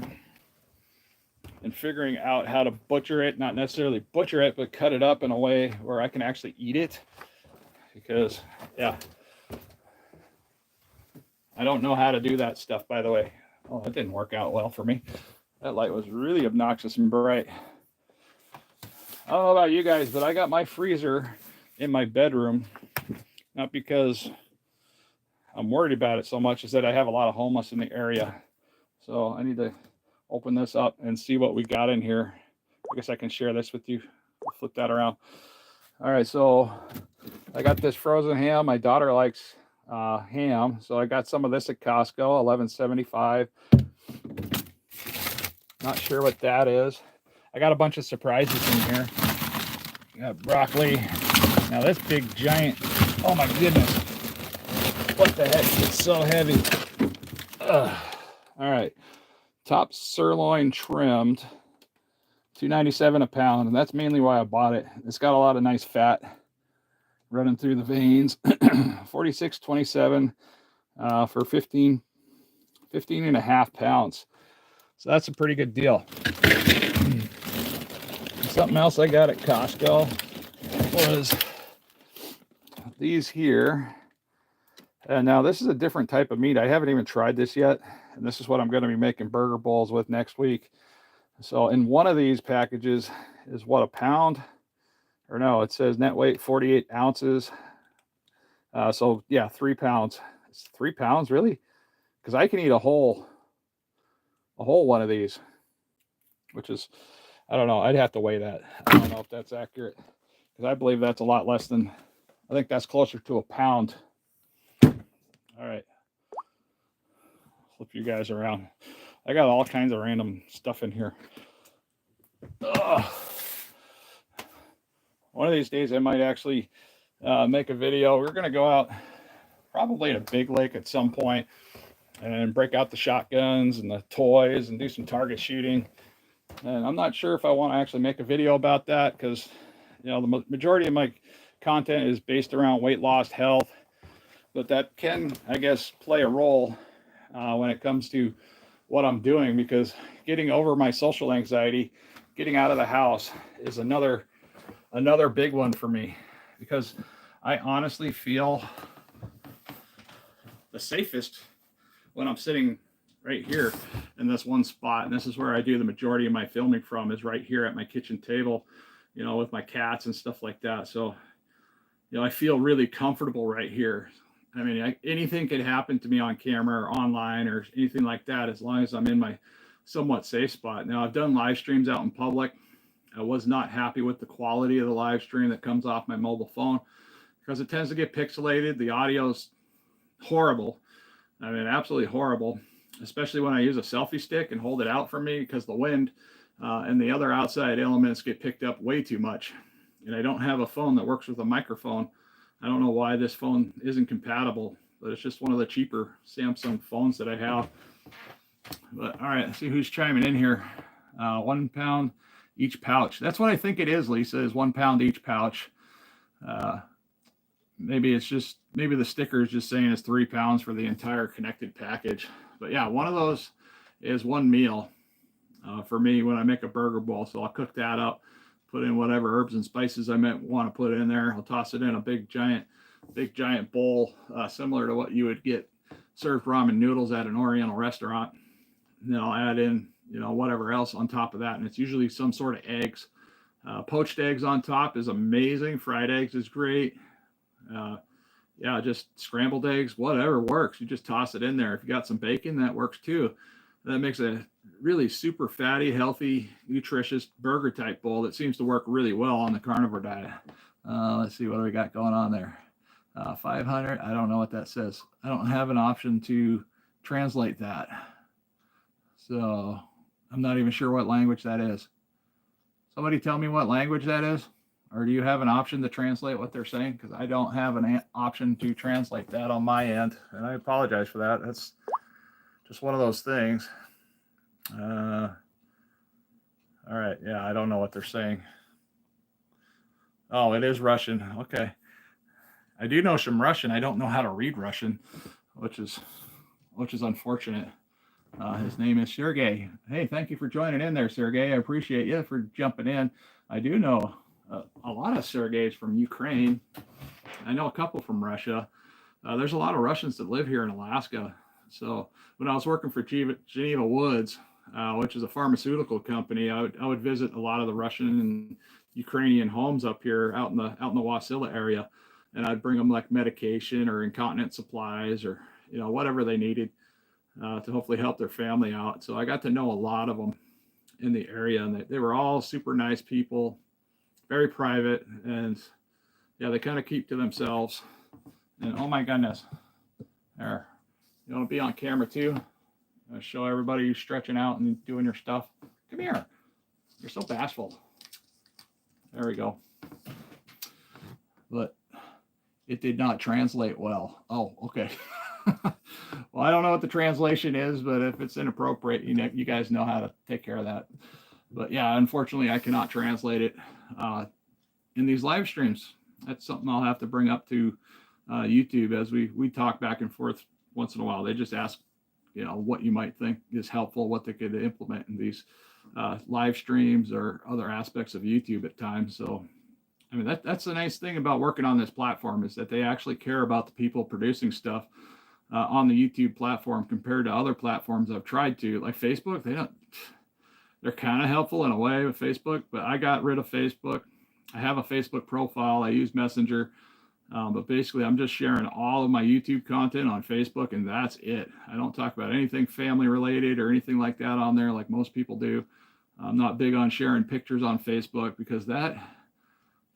and figuring out how to butcher it. Not necessarily butcher it, but cut it up in a way where I can actually eat it. Because, yeah, I don't know how to do that stuff, by the way. Oh, that didn't work out well for me. That light was really obnoxious and bright. I don't know about you guys, but I got my freezer in my bedroom, not because I'm worried about it so much as that I have a lot of homeless in the area. So I need to open this up and see what we got in here. I guess I can share this with you. I'll flip that around. All right, so I got this frozen ham. My daughter likes ham, so I got some of this at Costco, $11.75. Not sure what that is. I got a bunch of surprises in here. Got broccoli. Now this big giant, oh my goodness. What the heck? It's so heavy. Ugh. All right. Top sirloin trimmed, $2.97 a pound, and that's mainly why I bought it. It's got a lot of nice fat running through the veins. $46.27 for 15 and a half pounds. So that's a pretty good deal. Something else I got at Costco was these here. And now this is a different type of meat. I haven't even tried this yet. And this is what I'm going to be making burger bowls with next week. So in one of these packages is what, a pound? Or no, it says net weight 48 ounces. So yeah, 3 pounds. It's 3 pounds, really? Because I can eat a whole one of these, which is, I don't know. I'd have to weigh that. I don't know if that's accurate, because I believe that's a lot less than, I think that's closer to a pound. All right. Flip you guys around. I got all kinds of random stuff in here. Ugh. One of these days I might actually make a video. We're going to go out probably at a big lake at some point and break out the shotguns and the toys and do some target shooting. And I'm not sure if I want to actually make a video about that, because, you know, the majority of my content is based around weight loss, health, but that can, I guess, play a role when it comes to what I'm doing, because getting over my social anxiety, getting out of the house is another big one for me, because I honestly feel the safest when I'm sitting right here in this one spot. And this is where I do the majority of my filming from, is right here at my kitchen table, you know, with my cats and stuff like that. So, you know, I feel really comfortable right here. I mean, anything could happen to me on camera or online or anything like that, as long as I'm in my somewhat safe spot. Now, I've done live streams out in public. I was not happy with the quality of the live stream that comes off my mobile phone, because it tends to get pixelated. The audio's horrible. I mean, absolutely horrible, especially when I use a selfie stick and hold it out from me, because the wind and the other outside elements get picked up way too much. And I don't have a phone that works with a microphone. I don't know why this phone isn't compatible, but it's just one of the cheaper Samsung phones that I have. But all right, let's see who's chiming in here. 1 pound each pouch. That's what I think it is, Lisa, is 1 pound each pouch. Maybe the sticker is just saying it's 3 pounds for the entire connected package. But yeah, one of those is one meal for me when I make a burger bowl. So I'll cook that up, put in whatever herbs and spices I might want to put in there. I'll toss it in a big giant bowl, similar to what you would get served ramen noodles at an Oriental restaurant. And then I'll add in, you know, whatever else on top of that. And it's usually some sort of eggs. Poached eggs on top is amazing. Fried eggs is great. Yeah, just scrambled eggs, whatever works. You just toss it in there. If you got some bacon, that works too. That makes a really super fatty, healthy, nutritious burger type bowl that seems to work really well on the carnivore diet. Let's see what we got going on there. 500. I don't know what that says. I don't have an option to translate that. So I'm not even sure what language that is. Somebody tell me what language that is. Or do you have an option to translate what they're saying? Because I don't have an option to translate that on my end. And I apologize for that. That's just one of those things. All right. Yeah, I don't know what they're saying. Oh, it is Russian. Okay. I do know some Russian. I don't know how to read Russian, which is unfortunate. His name is Sergey. Hey, thank you for joining in there, Sergey. I appreciate you for jumping in. I do know a lot of Sergeys from Ukraine. I know a couple from Russia. There's a lot of Russians that live here in Alaska. So when I was working for Geneva Woods, which is a pharmaceutical company, I would visit a lot of the Russian and Ukrainian homes up here out in the Wasilla area, and I'd bring them like medication or incontinence supplies or whatever they needed to hopefully help their family out. So I got to know a lot of them in the area, and they were all super nice people, very private, and yeah, they kind of keep to themselves. And oh my goodness, there, you want to be on camera too? Show everybody you stretching out and doing your stuff. Come here, you're so bashful. There we go. But it did not translate well. Oh, okay. Well, I don't know what the translation is, but if it's inappropriate, you guys know how to take care of that. But yeah, unfortunately, I cannot translate it in these live streams. That's something I'll have to bring up to YouTube as we talk back and forth once in a while. They just ask, what you might think is helpful, what they could implement in these live streams or other aspects of YouTube at times. So, I mean, that's the nice thing about working on this platform, is that they actually care about the people producing stuff on the YouTube platform compared to other platforms I've tried to, like Facebook. They're kind of helpful in a way with Facebook, but I got rid of Facebook. I have a Facebook profile. I use Messenger, but basically I'm just sharing all of my YouTube content on Facebook, and that's it. I don't talk about anything family related or anything like that on there like most people do. I'm not big on sharing pictures on Facebook, because that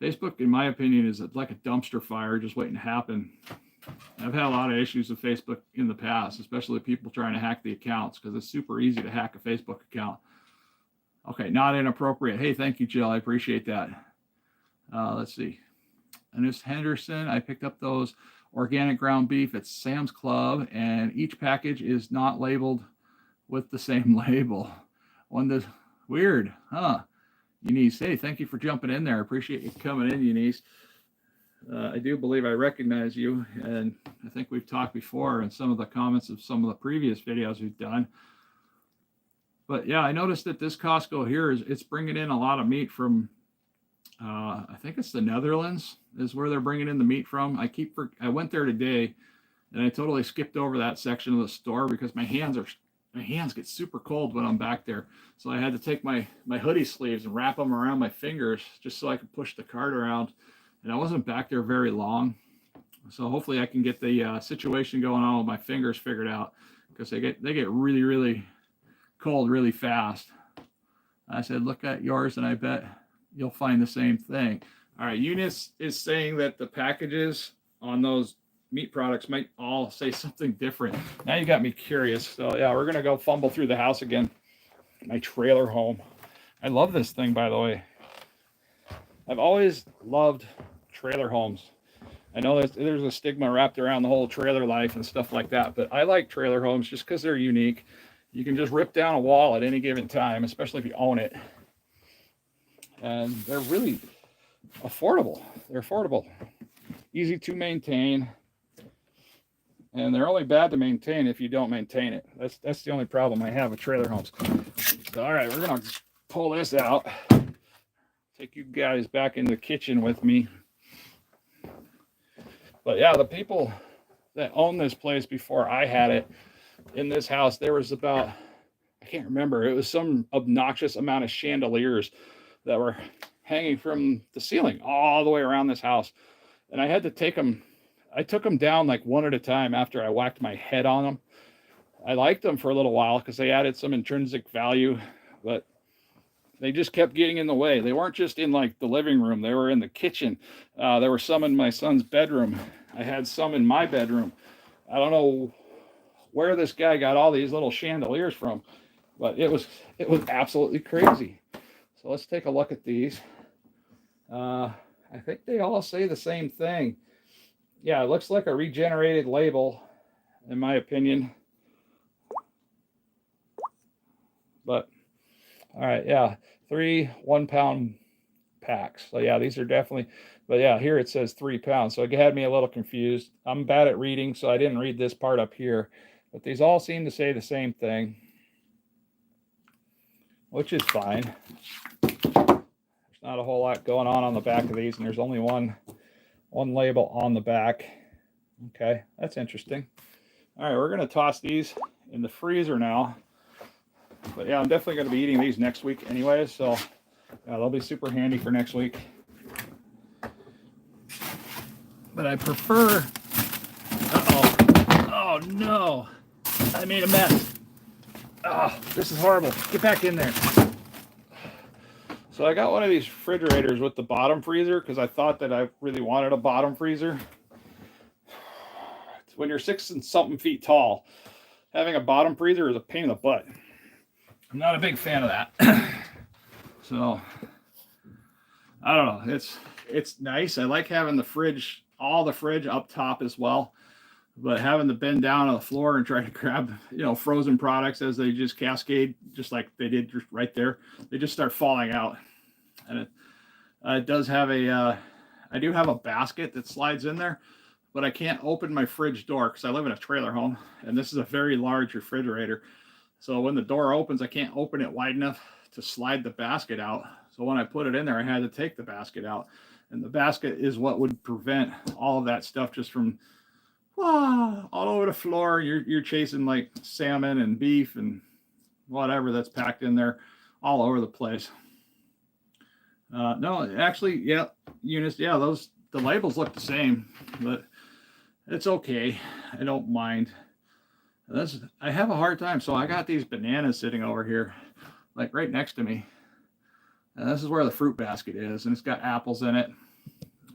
Facebook, in my opinion, is like a dumpster fire just waiting to happen. I've had a lot of issues with Facebook in the past, especially people trying to hack the accounts, because it's super easy to hack a Facebook account. Okay, not inappropriate. Hey, thank you, Jill. I appreciate that. Let's see. Anis Henderson, I picked up those organic ground beef at Sam's Club, and each package is not labeled with the same label. Weird, huh? Eunice, hey, thank you for jumping in there. I appreciate you coming in, Eunice. I do believe I recognize you, and I think we've talked before in some of the comments of some of the previous videos we've done. But yeah, I noticed that this Costco here it's bringing in a lot of meat from, I think it's the Netherlands is where they're bringing in the meat from. I went there today, and I totally skipped over that section of the store because my hands get super cold when I'm back there. So I had to take my hoodie sleeves and wrap them around my fingers just so I could push the cart around. And I wasn't back there very long. So hopefully I can get the situation going on with my fingers figured out, because they get really, really cold really fast. I said, look at yours, and I bet you'll find the same thing. All right, Eunice is saying that the packages on those meat products might all say something different. Now you got me curious. So yeah, we're gonna go fumble through the house again. My trailer home. I love this thing, by the way. I've always loved trailer homes. I know there's a stigma wrapped around the whole trailer life and stuff like that, but I like trailer homes just because they're unique. You can just rip down a wall at any given time, especially if you own it. And they're really affordable. They're affordable, easy to maintain, and they're only bad to maintain if you don't maintain it. That's the only problem I have with trailer homes. So, all right, we're gonna pull this out. Take you guys back in the kitchen with me. But yeah, the people that owned this place before I had it in this house, there was about, I can't remember, it was some obnoxious amount of chandeliers that were hanging from the ceiling all the way around this house. And I had to take them, I took them down like one at a time after I whacked my head on them. I liked them for a little while because they added some intrinsic value, but they just kept getting in the way. They weren't just in like the living room. They were in the kitchen. There were some in my son's bedroom. I had some in my bedroom. I don't know where this guy got all these little chandeliers from, but it was absolutely crazy. So let's take a look at these. I think they all say the same thing. Yeah, it looks like a regenerated label, in my opinion. But all right, yeah, 3 1-pound packs. So yeah, these are definitely, but yeah, here it says 3 pounds. So it had me a little confused. I'm bad at reading, so I didn't read this part up here. But these all seem to say the same thing, which is fine. There's not a whole lot going on the back of these, and there's only one label on the back. Okay, that's interesting. All right, we're going to toss these in the freezer now. But yeah, I'm definitely going to be eating these next week anyway, so They'll be super handy for next week. But I prefer, oh no, I made a mess. Oh, this is horrible. Get back in there. So I got one of these refrigerators with the bottom freezer because I thought that I really wanted a bottom freezer. When you're 6 and something feet tall, having a bottom freezer is a pain in the butt. I'm not a big fan of that. So I don't know. It's nice. I like having the fridge, all the fridge up top as well. But having to bend down on the floor and try to grab, frozen products as they just cascade, just like they did right there, they just start falling out. And it does have I do have a basket that slides in there, but I can't open my fridge door because I live in a trailer home, and this is a very large refrigerator. So when the door opens, I can't open it wide enough to slide the basket out. So when I put it in there, I had to take the basket out. And the basket is what would prevent all of that stuff just from all over the floor. You're chasing like salmon and beef and whatever that's packed in there all over the place. No, actually, yeah, Eunice, yeah, the labels look the same, but it's okay. I don't mind. I have a hard time. So I got these bananas sitting over here, like right next to me. And this is where the fruit basket is, and it's got apples in it.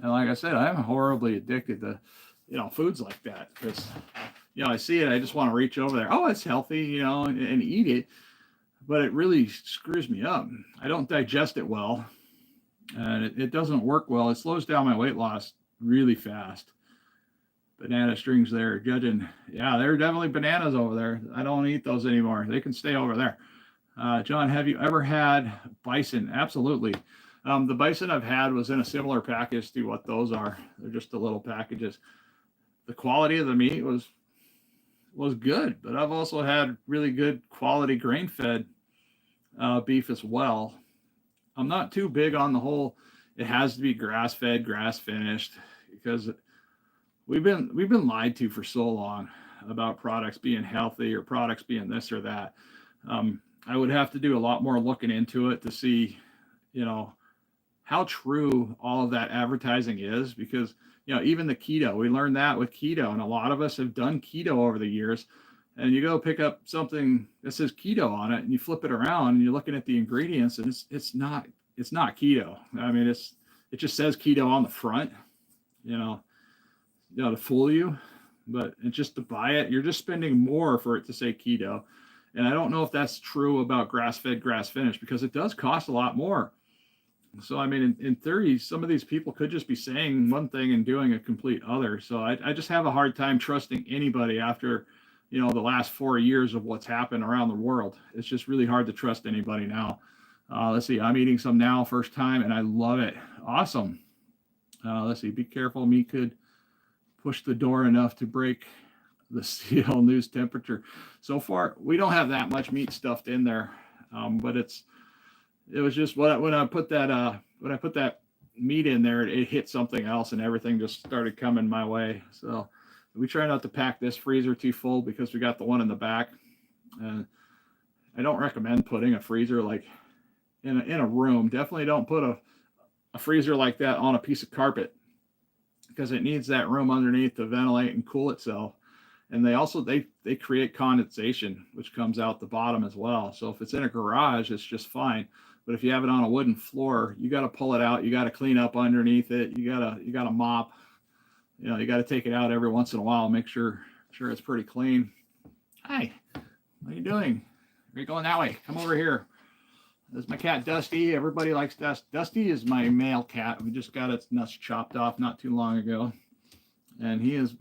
And like I said, I'm horribly addicted to, foods like that because, I see it, I just want to reach over there. Oh, it's healthy, and eat it. But it really screws me up. I don't digest it well, and it doesn't work well. It slows down my weight loss really fast. Banana strings there, judging. Yeah, there are definitely bananas over there. I don't eat those anymore. They can stay over there. John, have you ever had bison? Absolutely. The bison I've had was in a similar package to what those are. They're just the little packages. The quality of the meat was good, but I've also had really good quality grain-fed beef as well. I'm not too big on the whole, it has to be grass-fed, grass-finished, because we've been lied to for so long about products being healthy or products being this or that. I would have to do a lot more looking into it to see, how true all of that advertising is, because, even the keto, we learned that with keto, and a lot of us have done keto over the years, and you go pick up something that says keto on it and you flip it around and you're looking at the ingredients and it's not keto. I mean, it just says keto on the front, to fool you, but it's just to buy it, you're just spending more for it to say keto. And I don't know if that's true about grass-fed, grass-finished, because it does cost a lot more. So, I mean, in theory, some of these people could just be saying one thing and doing a complete other. So I just have a hard time trusting anybody after, the last 4 years of what's happened around the world. It's just really hard to trust anybody now. Let's see, I'm eating some now, first time, and I love it. Awesome. Let's see, be careful. Meat could push the door enough to break the seal news temperature. So far, we don't have that much meat stuffed in there, but it was just when I put that meat in there, it hit something else and everything just started coming my way. So we try not to pack this freezer too full because we got the one in the back. And I don't recommend putting a freezer like in a room. Definitely don't put a freezer like that on a piece of carpet, because it needs that room underneath to ventilate and cool itself. And they create condensation, which comes out the bottom as well. So if it's in a garage, it's just fine. But if you have it on a wooden floor, you got to pull it out. You got to clean up underneath it. You got to mop. You got to take it out every once in a while. Make sure it's pretty clean. Hi, what are you doing? Are you going that way? Come over here. This is my cat, Dusty. Everybody likes Dusty. Dusty is my male cat. We just got its nuts chopped off not too long ago. And he's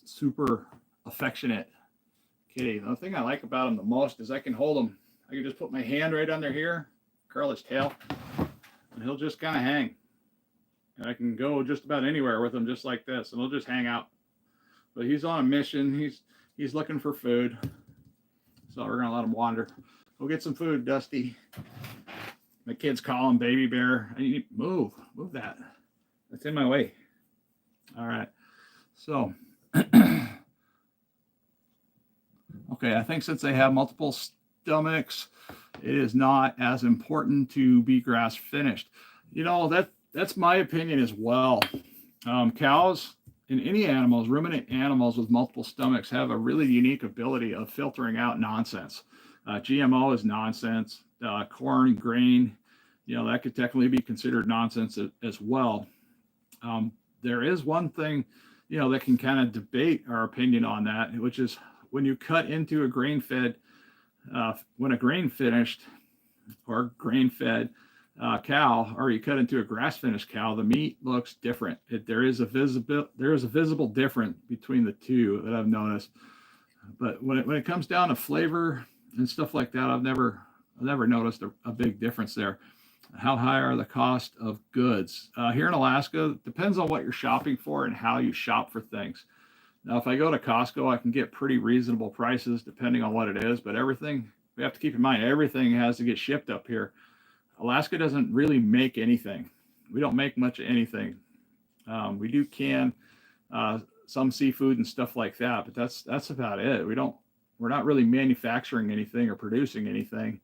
super affectionate kitty. The thing I like about him the most is I can hold him. I can just put my hand right under here, curl his tail, and he'll just kind of hang. And I can go just about anywhere with him just like this, and he'll just hang out. But he's on a mission. He's looking for food. So we're gonna let him wander. Go get some food, Dusty. My kids call him Baby Bear. I need move that. That's in my way. All right. So, okay, I think since they have multiple stomachs, it is not as important to be grass finished. You know, that's my opinion as well. Cows and any animals, ruminant animals with multiple stomachs, have a really unique ability of filtering out nonsense. GMO is nonsense. Corn, grain, you know, that could technically be considered nonsense as well. There is one thing, you know, that can kind of debate our opinion on that, which is when you cut into a grain-fed, when a grain-finished or grain-fed cow, or you cut into a grass-finished cow, the meat looks different. There is a visible difference between the two that I've noticed. But when it comes down to flavor and stuff like that, I've never noticed a big difference there. How high are the cost of goods? Here in Alaska, it depends on what you're shopping for and how you shop for things. Now, if I go to Costco, I can get pretty reasonable prices depending on what it is, but everything, we have to keep in mind, everything has to get shipped up here. Alaska doesn't really make anything. We don't make much of anything. We do can some seafood and stuff like that, but that's about it. We're not really manufacturing anything or producing anything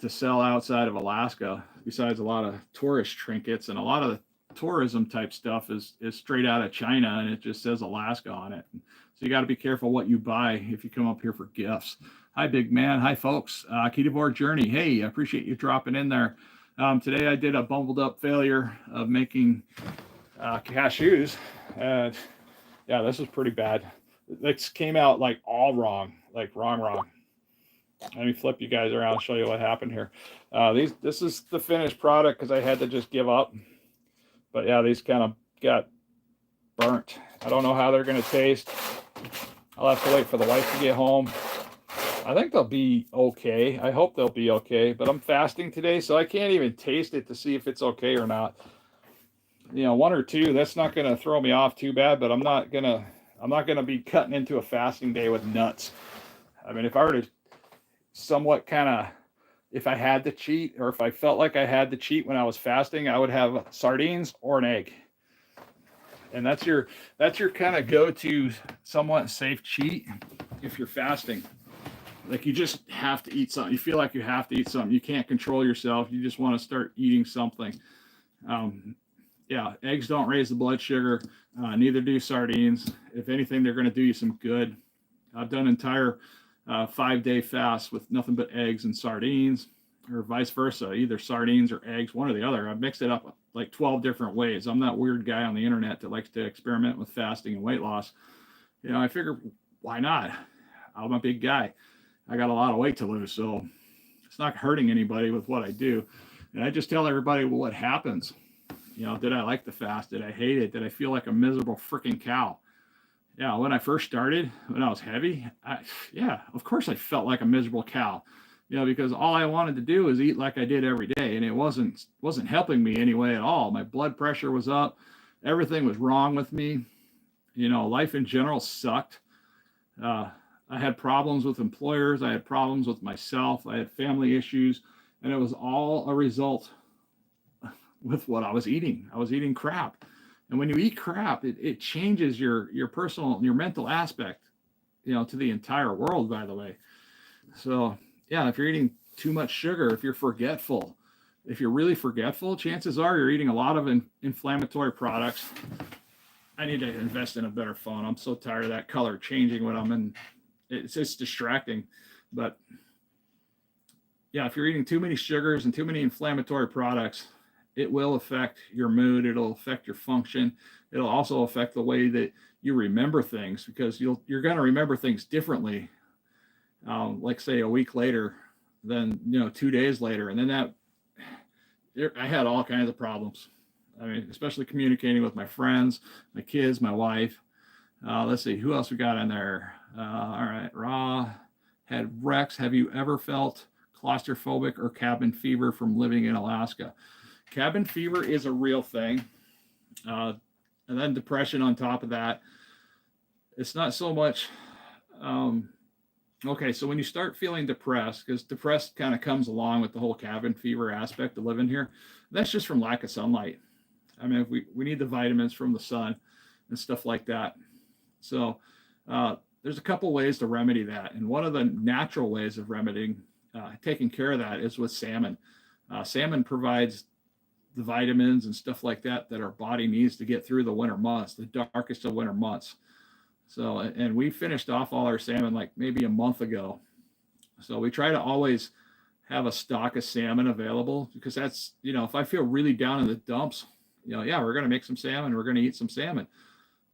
to sell outside of Alaska, besides a lot of tourist trinkets, and a lot of the tourism type stuff is straight out of China, and it just says Alaska on it. So you got to be careful what you buy if you come up here for gifts. Hi, big man. Hi, folks. KetoVore Journey. Hey, I appreciate you dropping in there. Today I did a bumbled up failure of making cashews. Yeah, this is pretty bad. This came out like all wrong, like wrong. Let me flip you guys around and show you what happened here. This is the finished product because I had to just give up. But yeah, these kind of got burnt. I don't know how they're going to taste. I'll have to wait for the wife to get home. I think they'll be okay. I hope they'll be okay. But I'm fasting today, so I can't even taste it to see if it's okay or not. You know, one or two, that's not going to throw me off too bad. But I'm not gonna be cutting into a fasting day with nuts. I mean, if I were to somewhat kind of, if I had to cheat, or if I felt like I had to cheat when I was fasting, I would have sardines or an egg. And that's your kind of go-to somewhat safe cheat if you're fasting. Like, you just have to eat something. You feel like you have to eat something. You can't control yourself. You just want to start eating something. Yeah, eggs don't raise the blood sugar. Neither do sardines. If anything, they're going to do you some good. I've done entire 5-day fast with nothing but eggs and sardines, or vice versa, either sardines or eggs, one or the other. I've mixed it up like 12 different ways. I'm that weird guy on the internet that likes to experiment with fasting and weight loss. You know, I figure, why not? I'm a big guy. I got a lot of weight to lose, so it's not hurting anybody with what I do. And I just tell everybody, well, what happens? You know, did I like the fast? Did I hate it? Did I feel like a miserable freaking cow? Yeah, when I first started, when I was heavy, yeah, of course I felt like a miserable cow. You know, because all I wanted to do was eat like I did every day, and it wasn't helping me anyway at all. My blood pressure was up. Everything was wrong with me. You know, life in general sucked. I had problems with employers. I had problems with myself. I had family issues, and it was all a result with what I was eating. I was eating crap. And when you eat crap, it changes your personal, your mental aspect, you know, to the entire world, by the way. So yeah, if you're eating too much sugar, if you're forgetful, if you're really forgetful, chances are you're eating a lot of inflammatory products. I need to invest in a better phone. I'm so tired of that color changing when I'm in. It's just distracting. But yeah, if you're eating too many sugars and too many inflammatory products, it will affect your mood. It'll affect your function. It'll also affect the way that you remember things, because you're going to remember things differently. Like say a week later than, you know, 2 days later. And then I had all kinds of problems. I mean, especially communicating with my friends, my kids, my wife. Let's see, who else we got in there? All right, Raw had Rex. Have you ever felt claustrophobic or cabin fever from living in Alaska? Cabin fever is a real thing. And then depression on top of that. It's not so much. Okay, so when you start feeling depressed, because depressed kind of comes along with the whole cabin fever aspect of living here, that's just from lack of sunlight. I mean, we need the vitamins from the sun and stuff like that. So there's a couple ways to remedy that. And one of the natural ways of remedying taking care of that is with salmon. Salmon provides the vitamins and stuff like that that our body needs to get through the winter months, the darkest of winter months. So, and we finished off all our salmon like maybe a month ago. So we try to always have a stock of salmon available, because that's, if I feel really down in the dumps, yeah, we're going to make some salmon, we're going to eat some salmon.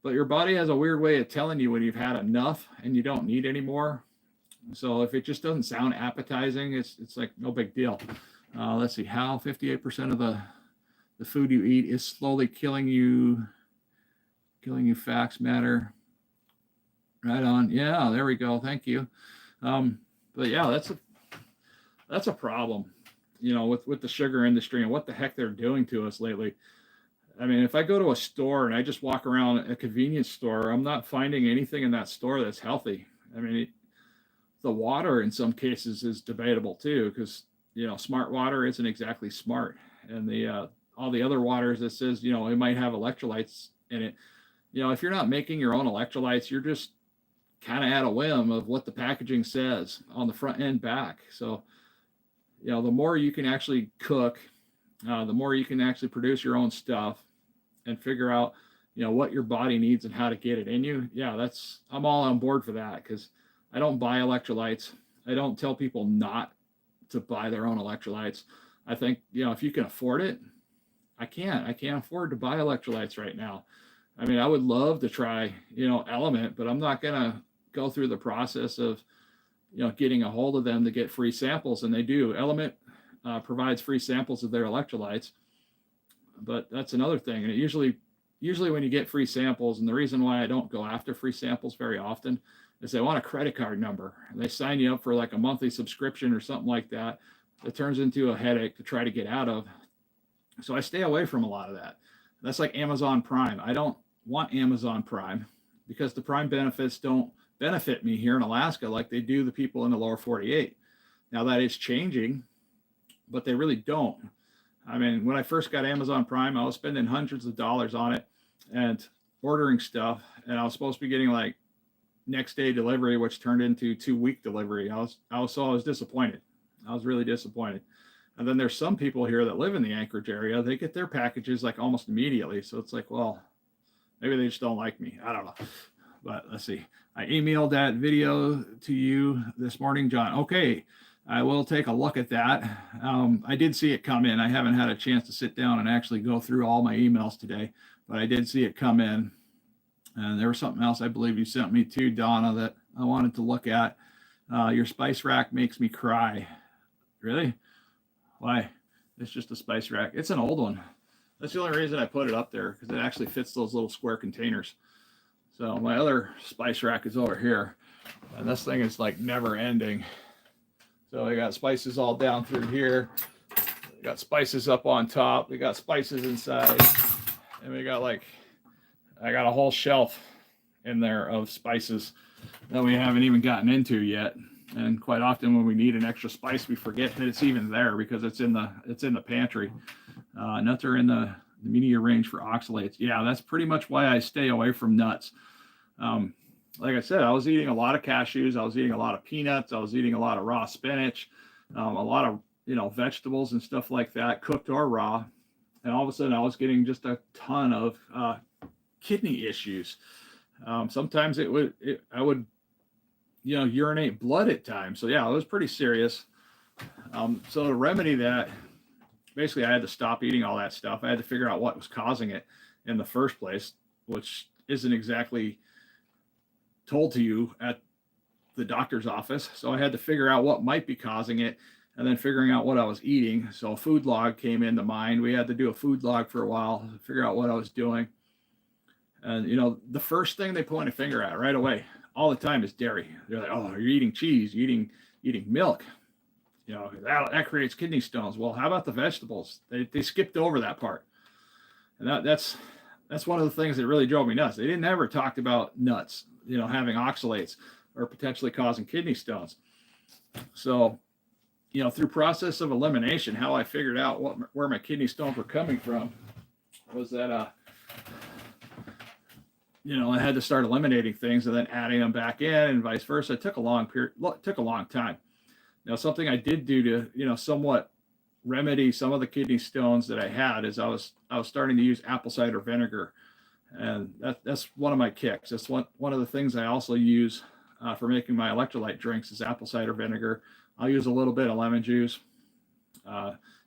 But your body has a weird way of telling you when you've had enough and you don't need any more. So if it just doesn't sound appetizing, it's like no big deal. Let's see, how 58% of the food you eat is slowly killing you facts matter. Right on. Yeah, there we go. Thank you. But yeah, that's a problem, with the sugar industry and what the heck they're doing to us lately. I mean, if I go to a store and I just walk around a convenience store, I'm not finding anything in that store that's healthy. I mean, the water in some cases is debatable too, because, smart water isn't exactly smart. And all the other waters that says, it might have electrolytes in it. If you're not making your own electrolytes, you're just kind of at a whim of what the packaging says on the front and back. So, the more you can actually cook, the more you can actually produce your own stuff and figure out, what your body needs and how to get it in you. Yeah, I'm all on board for that, because I don't buy electrolytes. I don't tell people not to buy their own electrolytes. I think, if you can afford it, I can't afford to buy electrolytes right now. I mean, I would love to try, Element, but I'm not going to go through the process of, getting a hold of them to get free samples. And they do. Element provides free samples of their electrolytes, but that's another thing. And it usually when you get free samples, and the reason why I don't go after free samples very often is they want a credit card number. They sign you up for like a monthly subscription or something like that. It turns into a headache to try to get out of. So I stay away from a lot of that. That's like Amazon Prime. I don't want Amazon Prime because the Prime benefits don't benefit me here in Alaska like they do the people in the lower 48. Now that is changing, but they really don't. I mean, when I first got Amazon Prime, I was spending hundreds of dollars on it and ordering stuff, and I was supposed to be getting like next day delivery, which turned into 2-week delivery. I was disappointed. I was really disappointed. And then there's some people here that live in the Anchorage area. They get their packages like almost immediately. So it's like, well, maybe they just don't like me. I don't know. But let's see. I emailed that video to you this morning, John. Okay, I will take a look at that. I did see it come in. I haven't had a chance to sit down and actually go through all my emails today, but I did see it come in. And there was something else I believe you sent me too, Donna, that I wanted to look at. Your spice rack makes me cry. Really? Why? It's just a spice rack. It's an old one. That's the only reason I put it up there, because it actually fits those little square containers. So my other spice rack is over here, and this thing is like never ending. So I got spices all down through here. We got spices up on top. We got spices inside, and I got a whole shelf in there of spices that we haven't even gotten into yet. And quite often when we need an extra spice, we forget that it's even there because it's in the pantry. Nuts are in the media range for oxalates. Yeah, that's pretty much why I stay away from nuts. Like I said, I was eating a lot of cashews. I was eating a lot of peanuts. I was eating a lot of raw spinach, a lot of, vegetables and stuff like that, cooked or raw. And all of a sudden I was getting just a ton of kidney issues. Sometimes I would urinate blood at times. So yeah, it was pretty serious. So to remedy that, basically I had to stop eating all that stuff. I had to figure out what was causing it in the first place, which isn't exactly told to you at the doctor's office. So I had to figure out what might be causing it, and then figuring out what I was eating. So a food log came into mind. We had to do a food log for a while to figure out what I was doing. And, the first thing they point a finger at right away all the time is dairy. They're like, oh, you're eating cheese, you're eating milk. That creates kidney stones. Well, how about the vegetables? They skipped over that part. And that's one of the things that really drove me nuts. They didn't ever talk about nuts, having oxalates or potentially causing kidney stones. So, through process of elimination, how I figured out where my kidney stones were coming from was that, I had to start eliminating things and then adding them back in and vice versa. It took a long time. Now, something I did do to, somewhat remedy some of the kidney stones that I had is I was starting to use apple cider vinegar, and that's one of my kicks. That's one of the things I also use for making my electrolyte drinks is apple cider vinegar. I'll use a little bit of lemon juice.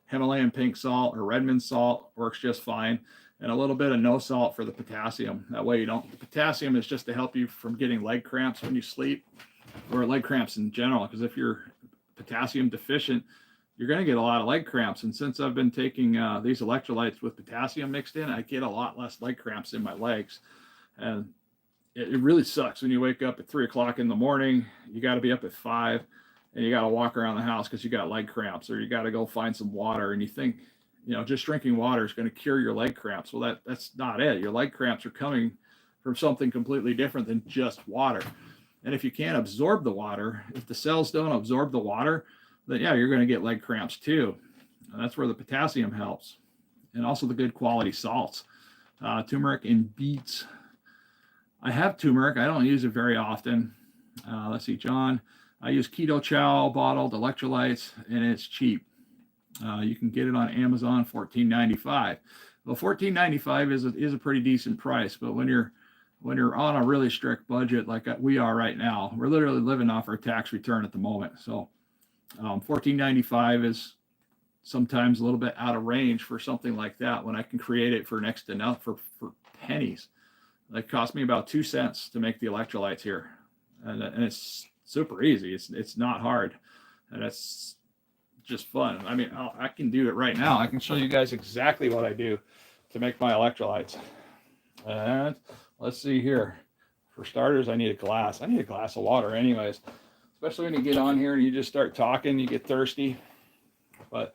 Himalayan pink salt or Redmond salt works just fine, and a little bit of no salt for the potassium. That way the potassium is just to help you from getting leg cramps when you sleep, or leg cramps in general, because if you're potassium deficient, you're going to get a lot of leg cramps. And since I've been taking these electrolytes with potassium mixed in, I get a lot less leg cramps in my legs. And it really sucks when you wake up at 3 o'clock in the morning, you got to be up at 5, and you got to walk around the house because you got leg cramps, or you got to go find some water, and you think, just drinking water is going to cure your leg cramps. Well, that's not it. Your leg cramps are coming from something completely different than just water. And if you can't absorb the water, if the cells don't absorb the water, then yeah, you're going to get leg cramps too. And that's where the potassium helps. And also the good quality salts. Turmeric and beets. I have turmeric. I don't use it very often. Let's see, John. I use Keto Chow bottled electrolytes, and it's cheap. You can get it on Amazon, $14.95. Well, $14.95 is a pretty decent price, but when you're on a really strict budget like we are right now, we're literally living off our tax return at the moment. So $14.95 is sometimes a little bit out of range for something like that when I can create it for next to nothing, for pennies. It cost me about 2 cents to make the electrolytes here, and it's super easy. It's not hard, and it's just fun. I mean, I can do it right now. I can show you guys exactly what I do to make my electrolytes. And let's see here. For starters, I need a glass. I need a glass of water anyways, especially when you get on here and you just start talking, you get thirsty. But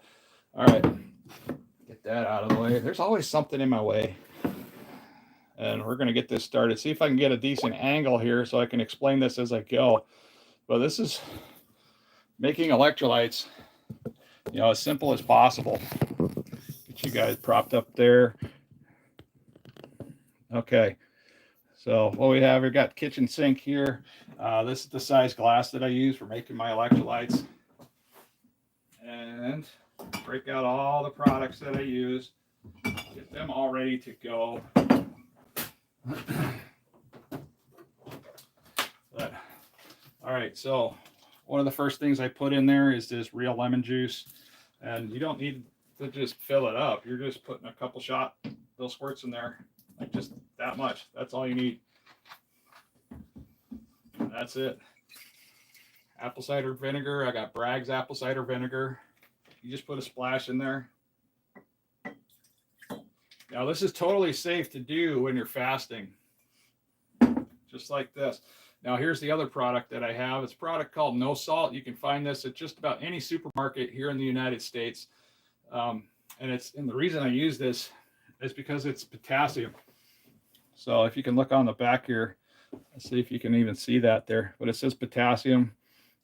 all right, get that out of the way. There's always something in my way. And we're going to get this started. See if I can get a decent angle here so I can explain this as I go. But this is making electrolytes, as simple as possible. Get you guys propped up there. Okay. So what we have, we've got kitchen sink here. This is the size glass that I use for making my electrolytes. And break out all the products that I use. Get them all ready to go. But, all right, so one of the first things I put in there is this real lemon juice. And you don't need to just fill it up. You're just putting a couple little squirts in there, like just that much. That's all you need. That's it. Apple cider vinegar. I got Bragg's apple cider vinegar. You just put a splash in there. Now this is totally safe to do when you're fasting. Just like this. Now here's the other product that I have. It's a product called No Salt. You can find this at just about any supermarket here in the United States. And the reason I use this is because it's potassium. So if you can look on the back here, let's see if you can even see that there. But it says potassium,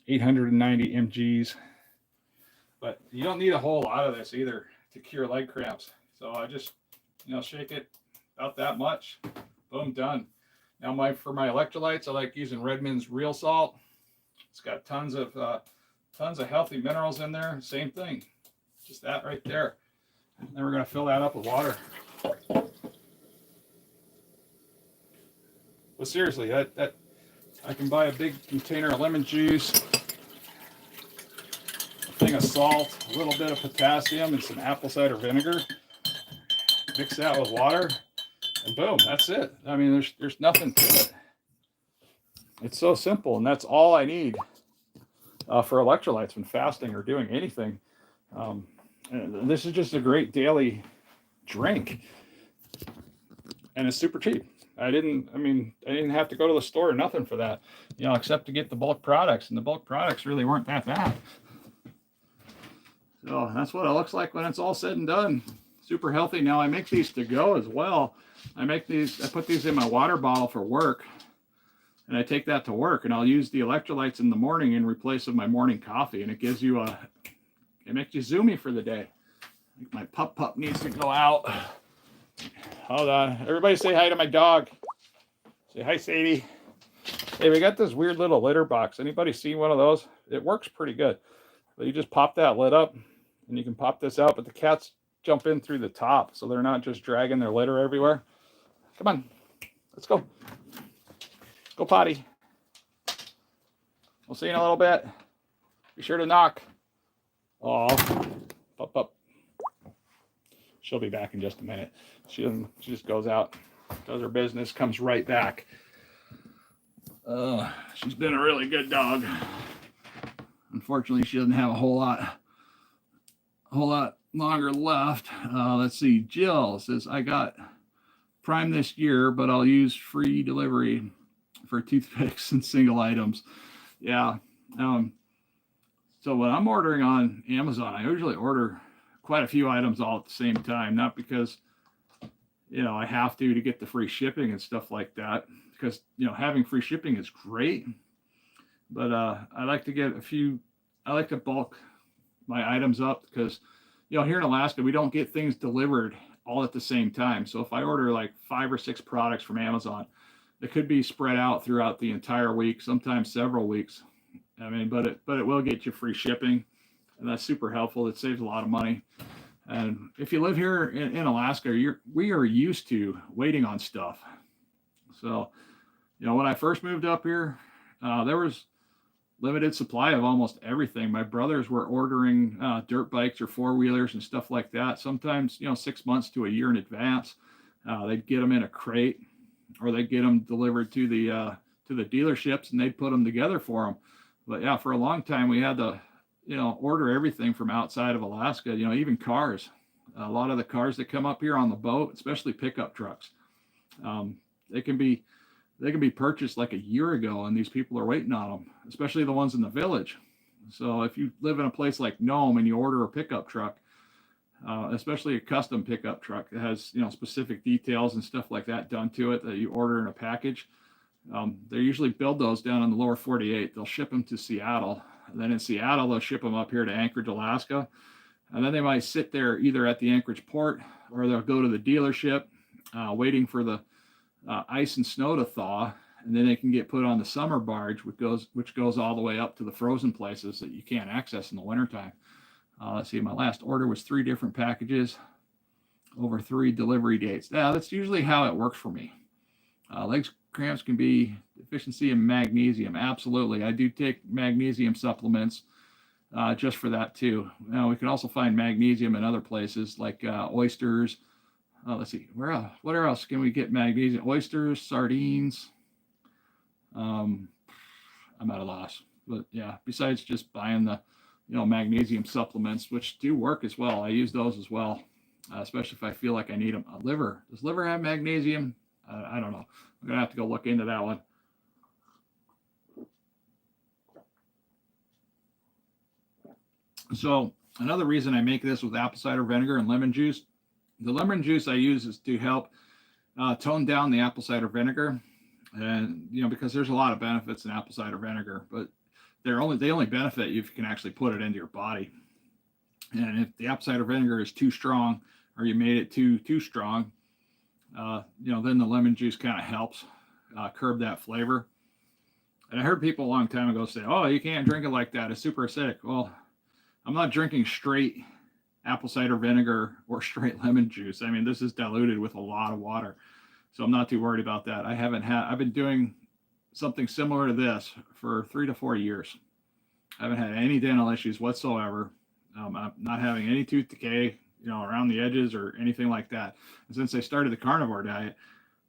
890 mgs. But you don't need a whole lot of this either to cure leg cramps. So I just, shake it about that much. Boom, done. Now for my electrolytes, I like using Redmond's real salt. It's got tons of healthy minerals in there. Same thing, just that right there. And then we're going to fill that up with water. But seriously, that I can buy a big container of lemon juice, a thing of salt, a little bit of potassium, and some apple cider vinegar. Mix that with water, and boom, that's it. I mean, there's nothing to it. It's so simple, and that's all I need for electrolytes when fasting or doing anything. And this is just a great daily drink, and it's super cheap. I didn't have to go to the store or nothing for that, except to get the bulk products, and the bulk products really weren't that bad. So that's what it looks like when it's all said and done. Super healthy. Now I make these to go as well. I put these in my water bottle for work, and I take that to work, and I'll use the electrolytes in the morning in replace of my morning coffee, and it makes you zoomy for the day. I think my pup needs to go out. Hold on. Everybody say hi to my dog. Say hi, Sadie. Hey, we got this weird little litter box. Anybody seen one of those? It works pretty good. But you just pop that lid up and you can pop this out, but the cats jump in through the top, so they're not just dragging their litter everywhere. Come on, let's go. Let's go potty. We'll see you in a little bit. Be sure to knock. Oh, up. She'll be back in just a minute. She just goes out, does her business, comes right back. She's been a really good dog. Unfortunately, she doesn't have a whole lot longer left. Let's see. Jill says, I got Prime this year, but I'll use free delivery for toothpicks and single items. Yeah. So when I'm ordering on Amazon, I usually order quite a few items all at the same time, not because, I have to get the free shipping and stuff like that, because, having free shipping is great. But I like to bulk my items up because, here in Alaska, we don't get things delivered all at the same time. So if I order like 5 or 6 products from Amazon, they could be spread out throughout the entire week, sometimes several weeks. But it will get you free shipping, and that's super helpful. It saves a lot of money. And if you live here in Alaska, we are used to waiting on stuff. So, when I first moved up here, there was limited supply of almost everything. My brothers were ordering dirt bikes or 4-wheelers and stuff like that. Sometimes, 6 months to a year in advance. They'd get them in a crate, or they'd get them delivered to the dealerships, and they'd put them together for them. But yeah, for a long time, we had to, order everything from outside of Alaska, even cars. A lot of the cars that come up here on the boat, especially pickup trucks, they can be purchased like a year ago, and these people are waiting on them, especially the ones in the village. So if you live in a place like Nome and you order a pickup truck, especially a custom pickup truck that has, specific details and stuff like that done to it that you order in a package, they usually build those down in the lower 48. They'll ship them to Seattle, and then in Seattle they'll ship them up here to Anchorage, Alaska, and then they might sit there either at the Anchorage port, or they'll go to the dealership waiting for the ice and snow to thaw, and then they can get put on the summer barge, which goes all the way up to the frozen places that you can't access in the wintertime. Let's see, my last order was 3 different packages over 3 delivery dates. Yeah, that's usually how it works for me. Legs cramps can be deficiency in magnesium. Absolutely. I do take magnesium supplements just for that too. Now, we can also find magnesium in other places like oysters. Let's see, what else can we get magnesium? Oysters, sardines. I'm at a loss. But yeah, besides just buying the magnesium supplements, which do work as well. I use those as well, especially if I feel like I need them. Liver. Does liver have magnesium? I don't know. I'm going to have to go look into that one. So another reason I make this with apple cider vinegar and lemon juice, the lemon juice I use is to help tone down the apple cider vinegar. And, because there's a lot of benefits in apple cider vinegar, but they only benefit you if you can actually put it into your body. And if the apple cider vinegar is too strong, or you made it too strong, then the lemon juice kind of helps curb that flavor. And I heard people a long time ago say, oh, you can't drink it like that, it's super acidic. Well, I'm not drinking straight apple cider vinegar or straight lemon juice. This is diluted with a lot of water, so I'm not too worried about that. I've been doing something similar to this for 3 to 4 years. I haven't had any dental issues whatsoever. I'm not having any tooth decay, around the edges or anything like that. And since I started the carnivore diet,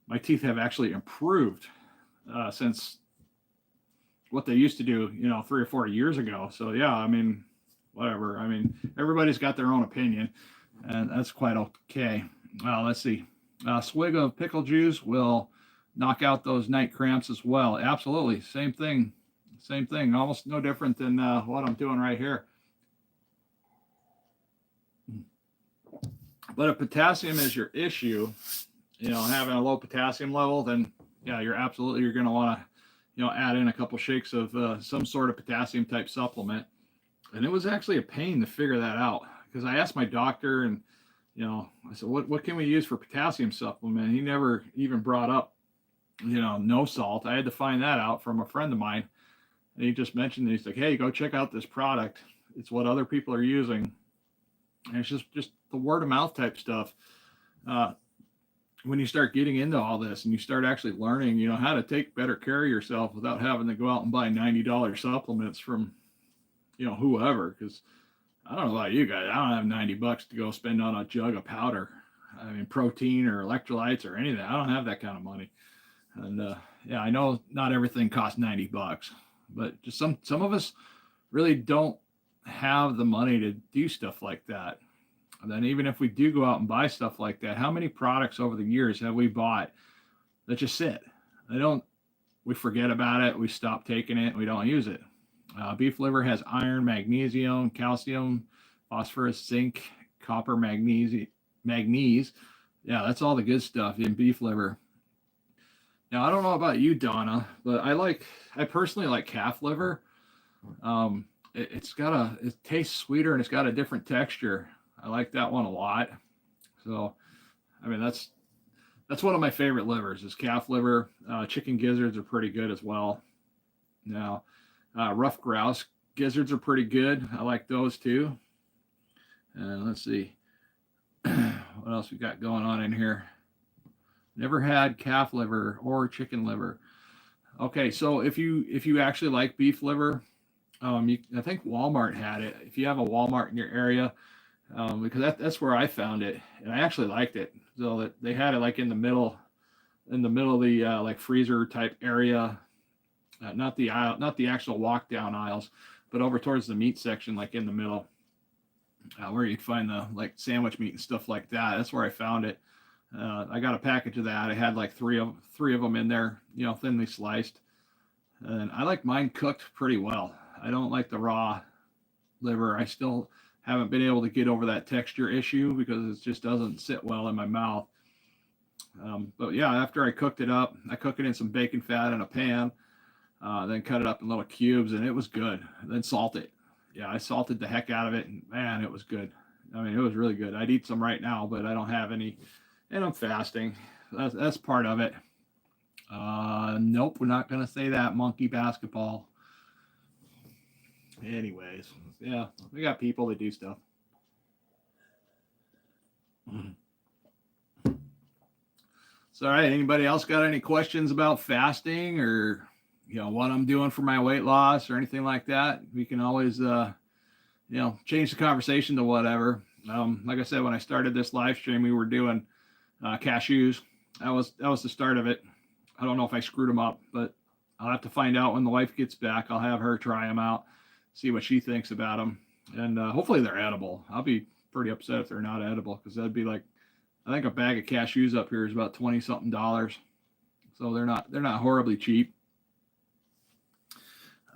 my teeth have actually improved since what they used to do, 3 or 4 years ago. So yeah, whatever. Everybody's got their own opinion, and that's quite okay. Let's see. A swig of pickle juice will knock out those night cramps as well. Absolutely. Same thing. Almost no different than what I'm doing right here. But if potassium is your issue, having a low potassium level, then yeah, you're going to want to, add in a couple shakes of some sort of potassium type supplement. And it was actually a pain to figure that out, because I asked my doctor, and I said, what can we use for potassium supplement? He never even brought up, no salt. I had to find that out from a friend of mine. And he just mentioned, he's like, hey, go check out this product. It's what other people are using. And it's just the word of mouth type stuff. When you start getting into all this and you start actually learning, how to take better care of yourself without having to go out and buy $90 supplements from, whoever, because I don't know about you guys. I don't have $90 to go spend on a jug of powder. I mean, protein or electrolytes or anything. I don't have that kind of money. And yeah, I know not everything costs $90, but just some of us really don't have the money to do stuff like that. And then even if we do go out and buy stuff like that, how many products over the years have we bought that just sit? We forget about it. We stop taking it. We don't use it. Beef liver has iron, magnesium, calcium, phosphorus, zinc, copper, magnesium. Yeah, that's all the good stuff in beef liver. Now, I don't know about you, Donna, but I personally like calf liver. It tastes sweeter and it's got a different texture. I like that one a lot. So, I mean, that's one of my favorite livers is calf liver. Chicken gizzards are pretty good as well. Now, rough grouse gizzards are pretty good. I like those too. And let's see what else we got going on in here. Never had calf liver or chicken liver. Okay, so if you actually like beef liver, I think Walmart had it. If you have a Walmart in your area, because that's where I found it, and I actually liked it. So that they had it like in the middle of the like freezer type area, not the aisle, not the actual walk down aisles, but over towards the meat section, like in the middle, where you'd find the like sandwich meat and stuff like that. That's where I found it. I got a package of that. I had like three of them in there, thinly sliced, and I like mine cooked pretty well. I don't like the raw liver. I still haven't been able to get over that texture issue because it just doesn't sit well in my mouth. But yeah, after I cooked it up, I cooked it in some bacon fat in a pan, then cut it up in little cubes, and it was good. Then salt it. Yeah, I salted the heck out of it, and man, it was good. I mean, it was really good. I'd eat some right now, but I don't have any, and I'm fasting. That's part of it. Nope, we're not going to say that, monkey basketball. Anyways, yeah, we got people that do stuff. So, all right, anybody else got any questions about fasting or, what I'm doing for my weight loss or anything like that? We can always, change the conversation to whatever. Like I said, when I started this live stream, we were doing cashews. That was the start of it. I don't know if I screwed them up, but I'll have to find out when the wife gets back. I'll have her try them out, see what she thinks about them, and hopefully they're edible. I'll be pretty upset if they're not edible, because that'd be like, I think a bag of cashews up here is about $20-something. So they're not horribly cheap.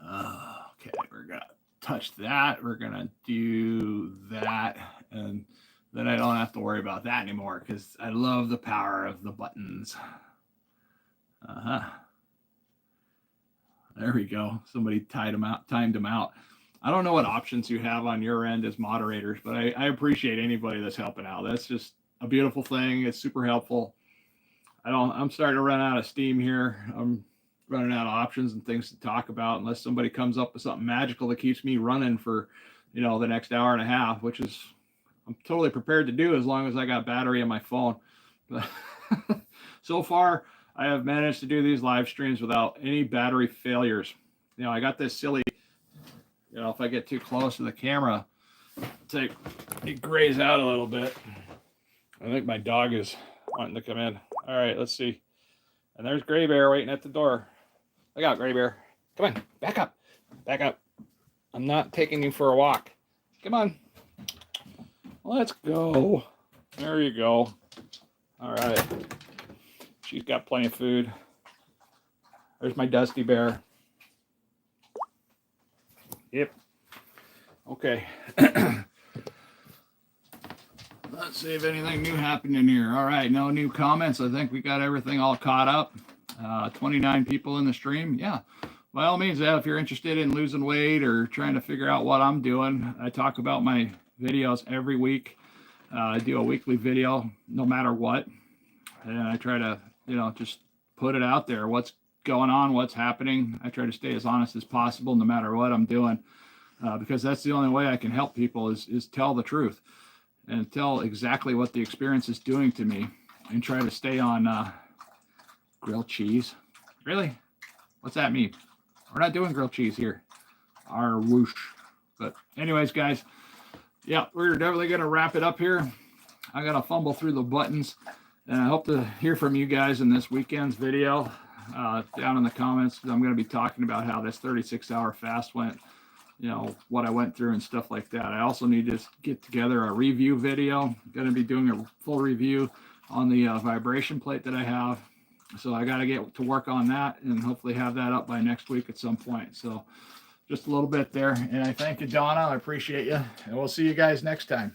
Okay, we're gonna touch that. We're gonna do that, and then I don't have to worry about that anymore because I love the power of the buttons. There we go. Somebody timed them out. I don't know what options you have on your end as moderators, but I appreciate anybody that's helping out. That's just a beautiful thing. It's super helpful. I'm starting to run out of steam here. I'm running out of options and things to talk about unless somebody comes up with something magical that keeps me running for, the next hour and a half, which is I'm totally prepared to do as long as I got battery in my phone. But so far, I have managed to do these live streams without any battery failures. I got this silly, if I get too close to the camera, it grays out a little bit. I think my dog is wanting to come in. All right, let's see. And there's Gray Bear waiting at the door. Look out, Gray Bear. Come on, back up. Back up. I'm not taking you for a walk. Come on. Let's go. There you go. All right. She's got plenty of food. There's my Dusty Bear. Yep. Okay. Let's see if anything new happened in here. All right, no new comments. I think we got everything all caught up. 29 people in the stream. Yeah, by all means, if you're interested in losing weight or trying to figure out what I'm doing, I talk about my videos every week. I do a weekly video no matter what. And I try to, just put it out there. What's going on, what's happening. I try to stay as honest as possible no matter what I'm doing. because that's the only way I can help people is tell the truth and tell exactly what the experience is doing to me, and try to stay on grilled cheese. Really? What's that mean? We're not doing grilled cheese here. Our whoosh. But anyways, guys, yeah, we're definitely going to wrap it up here. I got to fumble through the buttons, and I hope to hear from you guys in this weekend's video down in the comments. I'm going to be talking about how this 36-hour fast went, you know, what I went through and stuff like that. I also need to get together a review video. I'm going to be doing a full review on the vibration plate that I have. So I got to get to work on that and hopefully have that up by next week at some point. So just a little bit there. And I thank you, Donna. I appreciate you. And we'll see you guys next time.